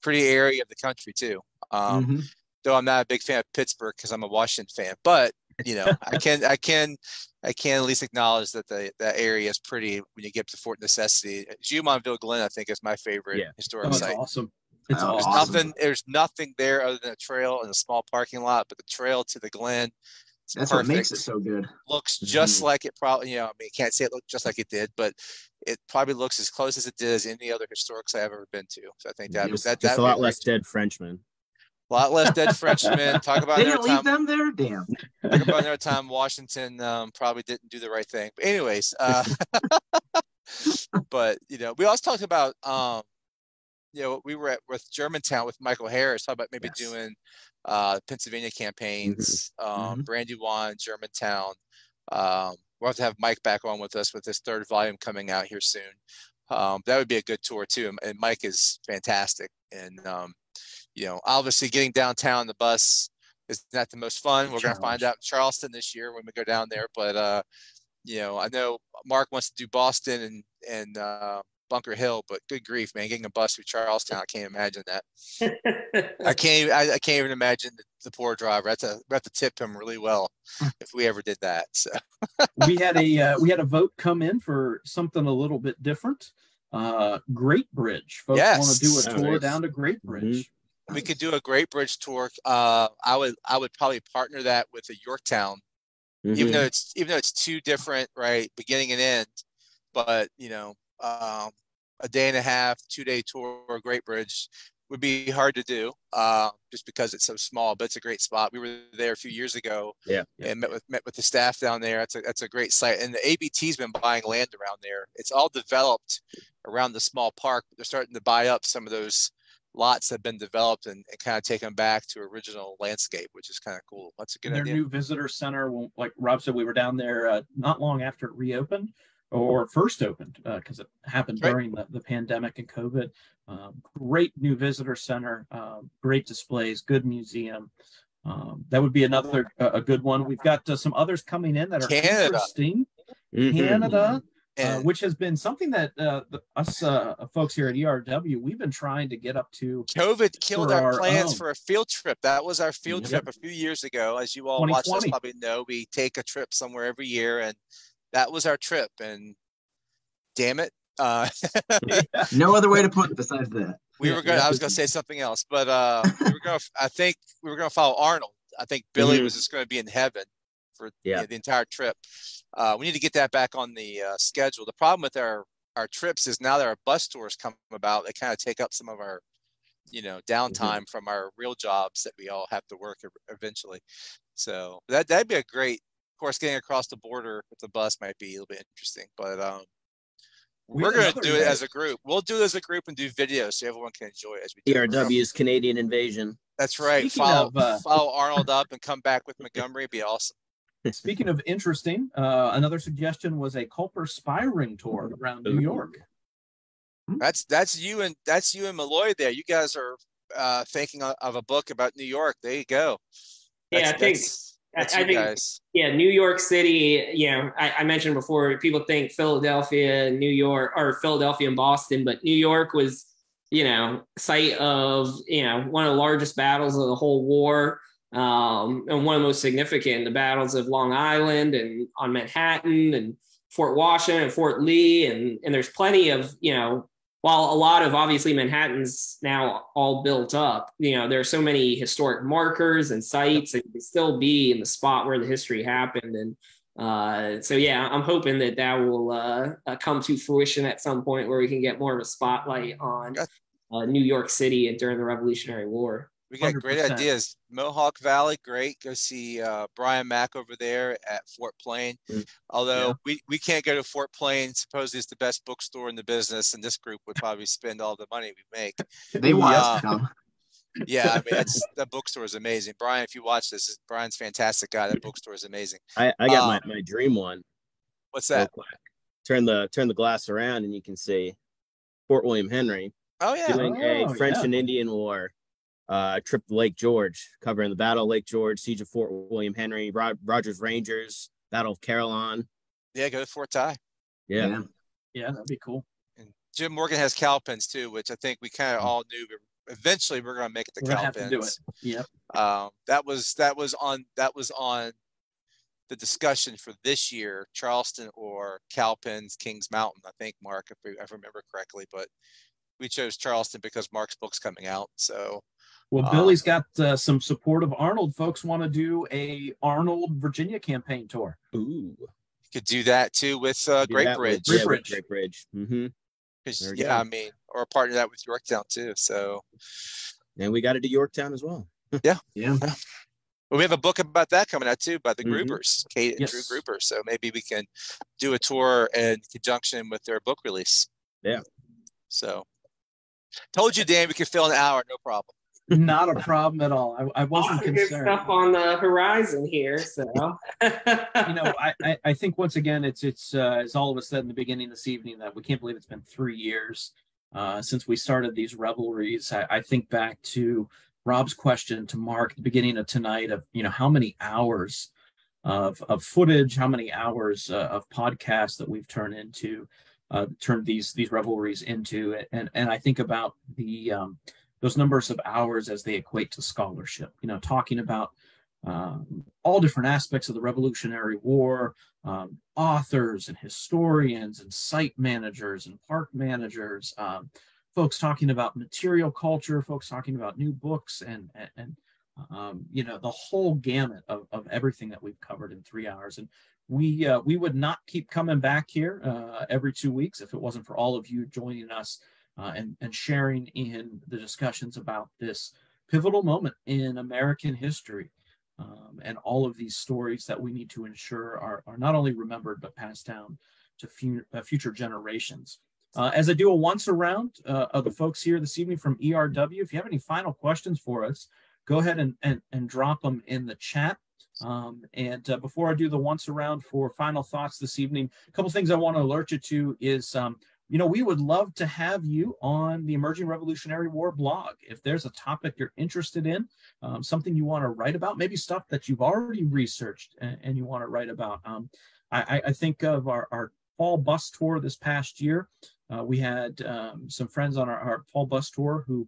pretty area of the country too. Though I'm not a big fan of Pittsburgh because I'm a Washington fan, but you know, I can at least acknowledge that that area is pretty when you get to Fort Necessity. Jumonville Glen, I think, is my favorite historic go. site. Awesome. It's Oh, awesome. There's nothing there other than a trail and a small parking lot, but the trail to the Glen, it's That's perfect. what makes it so good. Looks just like it probably, you know, I mean, I can't say it looked just like it did, but it probably looks as close as it did as any other historic site I've ever been to. So I think Just a lot less dead Frenchmen. A lot less dead Frenchmen. Talk about They another didn't leave time. them there? Damn. Talk about another time Washington probably didn't do the right thing. But anyways, but you know, we also talked about you know, we were with Germantown with Michael Harris, talking about maybe doing Pennsylvania campaigns, Brandywine, Germantown. We'll have to have Mike back on with us with his third volume coming out here soon. That would be a good tour too. And Mike is fantastic. And you know, obviously getting downtown on the bus is not the most fun. We're going to find out in Charleston this year when we go down there. But, you know, I know Mark wants to do Boston and Bunker Hill, but good grief, man, getting a bus through Charlestown, I can't imagine that. I can't even imagine the poor driver. We have to tip him really well if we ever did that. So we had a vote come in for something a little bit different. Great Bridge. Folks want to do a tour down to Great Bridge. We could do a Great Bridge tour. I would probably partner that with a Yorktown, even though it's two different, right, beginning and end. But you know, a day and a half, 2-day tour of Great Bridge would be hard to do, just because it's so small. But it's a great spot. We were there a few years ago, and met with the staff down there. That's a great site. And the ABT's been buying land around there. It's all developed around the small park. They're starting to buy up some of those lots have been developed and kind of take them back to original landscape, which is kind of cool. That's a good idea. Their new visitor center, like Rob said, we were down there not long after it reopened or first opened, because it happened during the pandemic and COVID. Great new visitor center, great displays, good museum. That would be another a good one. We've got some others coming in that are interesting. Canada. Which has been something that us folks here at ERW, we've been trying to get up to. COVID killed our plans for a field trip. That was our field trip a few years ago. As you all watch us probably know, we take a trip somewhere every year, and that was our trip. And damn it. No other way to put it besides that. I was going to say something else, but I think we were going to follow Arnold. I think Billy was just going to be in heaven for the entire trip. We need to get that back on the schedule. The problem with our trips is now that our bus tours come about, they kind of take up some of our, you know, downtime from our real jobs that we all have to work eventually. So that'd be a great, of course, getting across the border with the bus might be a little bit interesting, but we're going to do it as a group. We'll do it as a group and do videos so everyone can enjoy it as we do. ERW's Canadian Invasion. That's right. Follow Arnold up and come back with Montgomery. It'd be awesome. Speaking of interesting, another suggestion was a Culper spy ring tour around New York. That's you and Malloy there. You guys are thinking of a book about New York. There you go. I think New York City, you know, I mentioned before, people think Philadelphia, New York, or Philadelphia and Boston, but New York was, you know, site of, you know, one of the largest battles of the whole war. And one of the most significant, the battles of Long Island and on Manhattan and Fort Washington and Fort Lee. And there's plenty of, you know, while a lot of obviously Manhattan's now all built up, you know, there are so many historic markers and sites and you can still be in the spot where the history happened. And so, yeah, I'm hoping that will come to fruition at some point where we can get more of a spotlight on New York City and during the Revolutionary War. We got great 100%. ideas. Mohawk Valley, great. Go see Brian Mack over there at Fort Plain. Although we can't go to Fort Plain. Supposedly it's the best bookstore in the business, and this group would probably spend all the money we make. They want us to come. Yeah, I mean, that bookstore is amazing. Brian, if you watch this, Brian's a fantastic guy. That bookstore is amazing. I got my dream one. What's that? Turn the glass around and you can see Fort William Henry. Oh yeah, doing a French and Indian War trip to Lake George, covering the Battle of Lake George, Siege of Fort William Henry, Rogers Rangers, Battle of Carillon. Yeah, go to Fort Ty. Yeah, that'd be cool. And Jim Morgan has Cowpens too, which I think we kind of all knew. But eventually, we're going to make it to Cowpens. Have to do it. Yep. That was on the discussion for this year, Charleston or Cowpens, Kings Mountain. I think, Mark, if I remember correctly, but we chose Charleston because Mark's book's coming out. So, well, Billy's got some support of Arnold. Folks want to do a Arnold Virginia campaign tour. Ooh, you could do that too with Great Bridge. Great Bridge. Mm-hmm. Yeah, I mean, or partner that with Yorktown too. So, and we got to do Yorktown as well. Yeah. Yeah. Well, we have a book about that coming out too by the Groupers, Kate and Drew Grouper. So maybe we can do a tour in conjunction with their book release. Yeah. So, told you, Dan, we could fill an hour, no problem. Not a problem at all. I wasn't concerned. Good stuff on the horizon here. So, I think once again, it's as all of us said in the beginning this evening, that we can't believe it's been 3 years since we started these revelries. I think back to Rob's question to Mark at the beginning of tonight of, how many hours of footage, how many hours of podcasts that we've turned these revelries into. And I think about those numbers of hours as they equate to scholarship, talking about all different aspects of the Revolutionary War, authors and historians and site managers and park managers, folks talking about material culture, folks talking about new books, and the whole gamut of everything that we've covered in 3 hours. And we would not keep coming back here every 2 weeks if it wasn't for all of you joining us and sharing in the discussions about this pivotal moment in American history, and all of these stories that we need to ensure are not only remembered but passed down to future generations. As I do a once around of the folks here this evening from ERW, if you have any final questions for us, go ahead and drop them in the chat. And before I do the once around for final thoughts this evening, a couple things I want to alert you to is, we would love to have you on the Emerging Revolutionary War blog. If there's a topic you're interested in, something you want to write about, maybe stuff that you've already researched and you want to write about. I think of our fall bus tour this past year. We had some friends on our fall bus tour who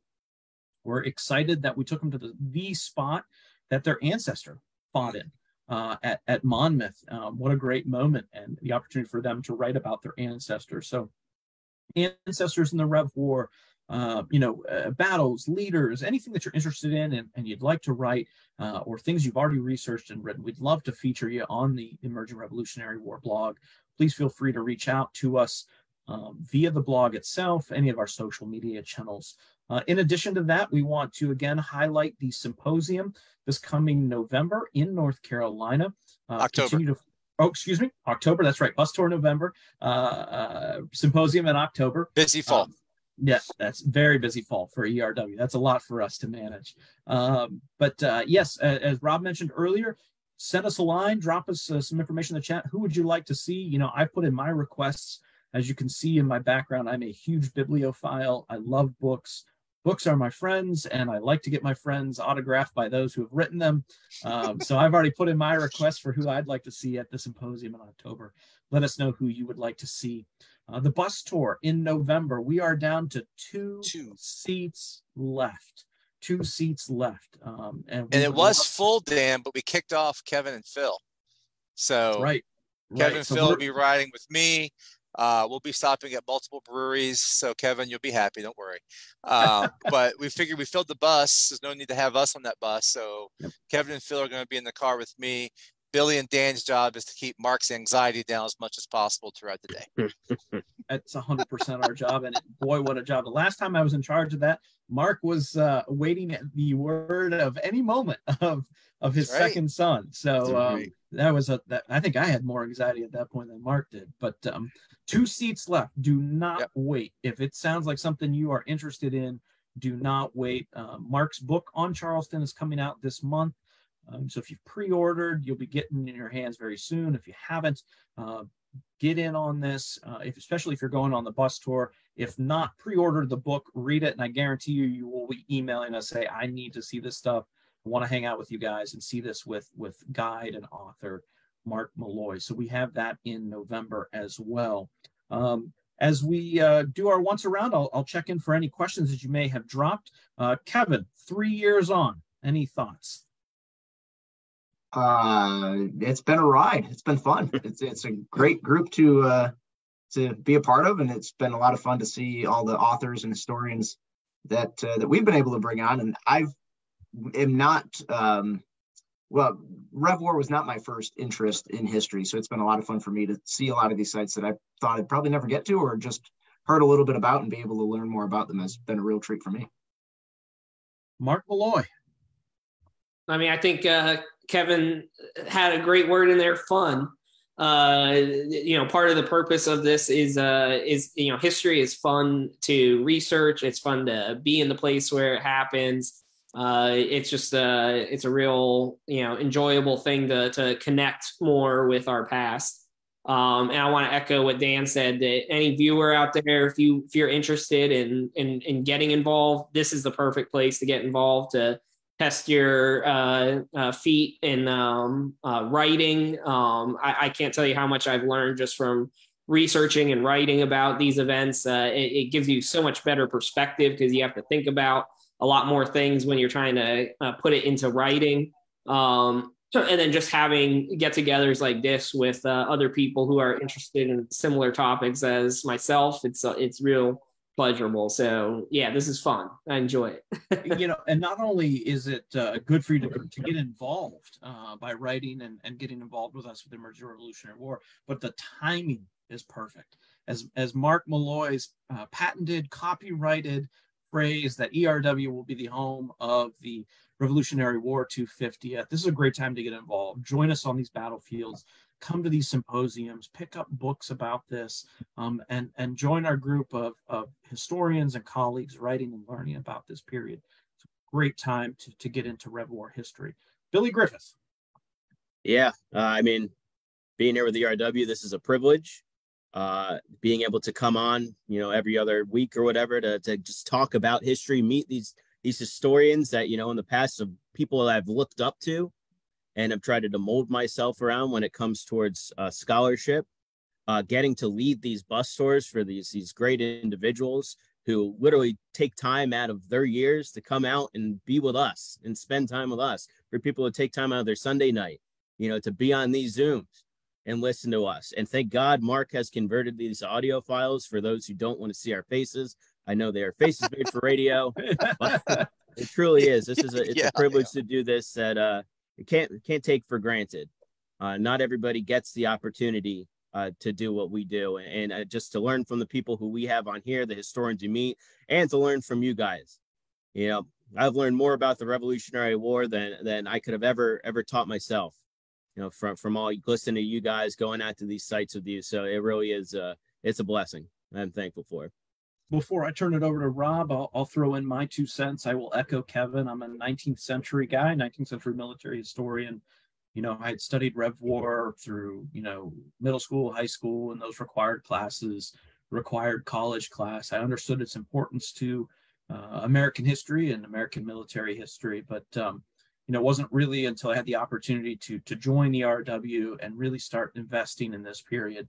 were excited that we took them to the spot that their ancestor fought in at Monmouth. What a great moment, and the opportunity for them to write about their ancestors. So ancestors in the Rev War, battles, leaders, anything that you're interested in and you'd like to write, or things you've already researched and written, we'd love to feature you on the Emerging Revolutionary War blog. Please feel free to reach out to us via the blog itself, any of our social media channels. In addition to that, we want to again highlight the symposium this coming November in North Carolina. October. October. That's right. Bus tour November, symposium in October. Busy fall. Yeah, that's very busy fall for ERW. That's a lot for us to manage. But yes, as Rob mentioned earlier, send us a line, drop us some information in the chat. Who would you like to see? I put in my requests. As you can see in my background, I'm a huge bibliophile. I love books. Books are my friends, and I like to get my friends autographed by those who have written them. So I've already put in my request for who I'd like to see at the symposium in October. Let us know who you would like to see. The bus tour in November, we are down to two seats left. 2 seats left. And it was full, Dan, but we kicked off Kevin and Phil. So Kevin and Phil will be riding with me. We'll be stopping at multiple breweries. So Kevin, you'll be happy. Don't worry. But we figured we filled the bus. There's no need to have us on that bus. So Kevin and Phil are going to be in the car with me. Billy and Dan's job is to keep Mark's anxiety down as much as possible throughout the day. That's 100% our job. And boy, what a job. The last time I was in charge of that, Mark was waiting the word of any moment of his second son. So that was I think I had more anxiety at that point than Mark did. But 2 seats left. Do not wait. If it sounds like something you are interested in, do not wait. Mark's book on Charleston is coming out this month. So if you've pre-ordered, you'll be getting it in your hands very soon. If you haven't, get in on this, especially if you're going on the bus tour. If not, pre-order the book, read it, and I guarantee you, you will be emailing us, say, I need to see this stuff. I want to hang out with you guys and see this with guide and author Mark Malloy. So we have that in November as well. As we do our once around, I'll check in for any questions that you may have dropped. Kevin, 3 years on, any thoughts? It's been a ride. It's been fun. It's a great group to be a part of, and it's been a lot of fun to see all the authors and historians that we've been able to bring on. And am not well, Rev War was not my first interest in history, so it's been a lot of fun for me to see a lot of these sites that I thought I'd probably never get to, or just heard a little bit about and be able to learn more about them. Has been a real treat for me. Mark Malloy. I mean, I think Kevin had a great word in there, fun. Part of the purpose of this is history is fun to research. It's fun to be in the place where it happens. It's just it's a real, enjoyable thing to connect more with our past. And I want to echo what Dan said, that any viewer out there, if you're interested in getting involved, this is the perfect place to get involved, to test your feet in writing. I can't tell you how much I've learned just from researching and writing about these events. It gives you so much better perspective, because you have to think about a lot more things when you're trying to put it into writing. And then just having get-togethers like this with other people who are interested in similar topics as myself, it's real pleasurable. So yeah, this is fun. I enjoy it. And not only is it good for you to get involved by writing and getting involved with us with the Emerging Revolutionary War, but the timing is perfect. As Mark Malloy's patented, copyrighted phrase that ERW will be the home of the Revolutionary War 250th. This is a great time to get involved. Join us on these battlefields. Come to these symposiums, pick up books about this, and join our group of historians and colleagues writing and learning about this period. It's a great time to get into Rev War history. Billy Griffith. Yeah, being here with ERW, this is a privilege. Being able to come on, every other week or whatever to just talk about history, meet these historians that, in the past, of people that I've looked up to and have tried to mold myself around when it comes towards scholarship, getting to lead these bus tours for these great individuals who literally take time out of their years to come out and be with us and spend time with us, for people to take time out of their Sunday night, to be on these Zooms and listen to us. And thank God Mark has converted these audio files for those who don't want to see our faces. I know they are faces made for radio, but it truly is. This is a privilege to do this that it can't take for granted. Not everybody gets the opportunity to do what we do, and just to learn from the people who we have on here, the historians you meet, and to learn from you guys. I've learned more about the Revolutionary War than I could have ever taught myself. From all listening to you guys, going out to these sites with you. So it really is it's a blessing. I'm thankful for it. Before I turn it over to Rob, I'll throw in my 2 cents. I will echo Kevin. I'm a 19th century guy, 19th century military historian. I had studied Rev War through, middle school, high school, and those required classes, required college class. I understood its importance to American history and American military history. But, it wasn't really until I had the opportunity to join ERW and really start investing in this period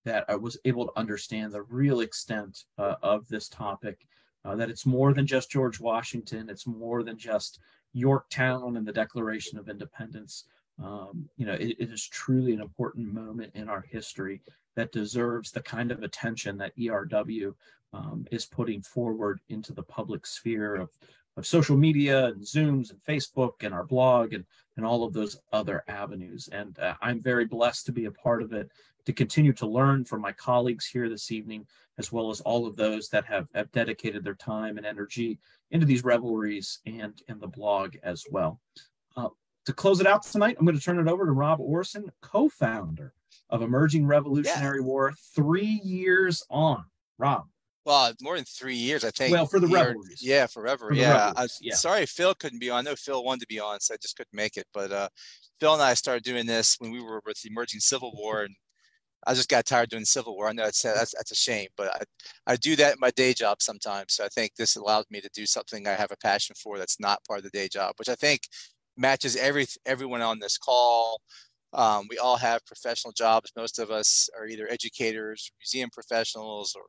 that I was able to understand the real extent of this topic, that it's more than just George Washington. It's more than just Yorktown and the Declaration of Independence. It is truly an important moment in our history that deserves the kind of attention that ERW is putting forward into the public sphere social media and Zooms and Facebook and our blog and all of those other avenues. And I'm very blessed to be a part of it, to continue to learn from my colleagues here this evening, as well as all of those that have dedicated their time and energy into these revelries and in the blog as well. To close it out tonight, I'm going to turn it over to Rob Orson, co-founder of Emerging Revolutionary War, 3 years on. Rob. Well, more than 3 years, I think. Well, for the Revelries. Yeah, for Revelry. Sorry, Phil couldn't be on. I know Phil wanted to be on, so I just couldn't make it. But Phil and I started doing this when we were with the Emerging Civil War, and I just got tired doing Civil War. I know that's a shame, but I do that in my day job sometimes. So I think this allows me to do something I have a passion for that's not part of the day job, which I think matches everyone on this call. We all have professional jobs. Most of us are either educators, museum professionals, or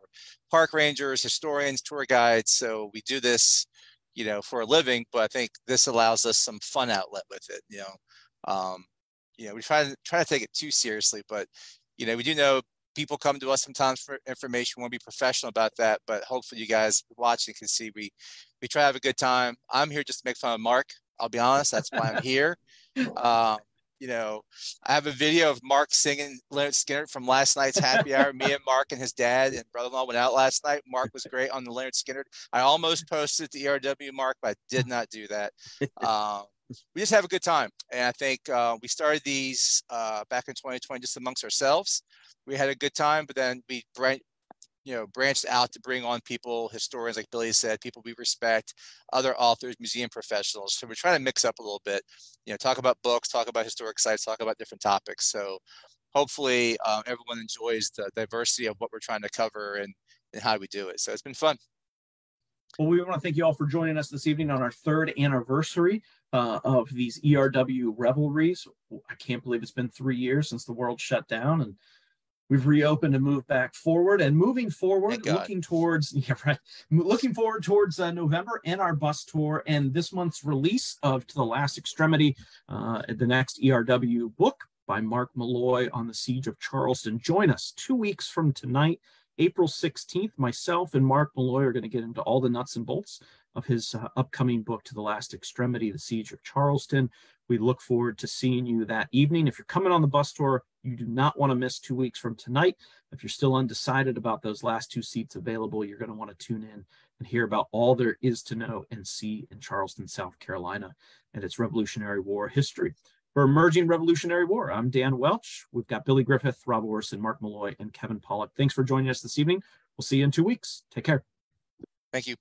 park rangers, historians, tour guides. So we do this, for a living. But I think this allows us some fun outlet with it. We try to take it too seriously, but we do know people come to us sometimes for information. We want to be professional about that. But hopefully, you guys watching can see we try to have a good time. I'm here just to make fun of Mark. I'll be honest. That's why I'm here. I have a video of Mark singing Leonard Skinner from last night's happy hour. Me and Mark and his dad and brother-in-law went out last night. Mark was great on the Leonard Skinner. I almost posted it to ERW, Mark, but I did not do that. We just have a good time. And I think we started these back in 2020 just amongst ourselves. We had a good time, but then we branched out to bring on people, historians, like Billy said, people we respect, other authors, museum professionals. So we're trying to mix up a little bit, talk about books, talk about historic sites, talk about different topics. So hopefully everyone enjoys the diversity of what we're trying to cover and how we do it. So it's been fun. Well, we want to thank you all for joining us this evening on our 3rd anniversary of these ERW Revelries. I can't believe it's been 3 years since the world shut down, and we've reopened and moved back forward. And moving forward, looking towards November and our bus tour and this month's release of To the Last Extremity, the next ERW book by Mark Malloy on the Siege of Charleston. Join us 2 weeks from tonight, April 16th. Myself and Mark Malloy are going to get into all the nuts and bolts of his upcoming book, To the Last Extremity, the Siege of Charleston. We look forward to seeing you that evening. If you're coming on the bus tour, you do not want to miss 2 weeks from tonight. If you're still undecided about those last 2 seats available, you're going to want to tune in and hear about all there is to know and see in Charleston, South Carolina, and its Revolutionary War history. For Emerging Revolutionary War, I'm Dan Welch. We've got Billy Griffith, Rob Orson, Mark Malloy, and Kevin Pollock. Thanks for joining us this evening. We'll see you in 2 weeks. Take care. Thank you.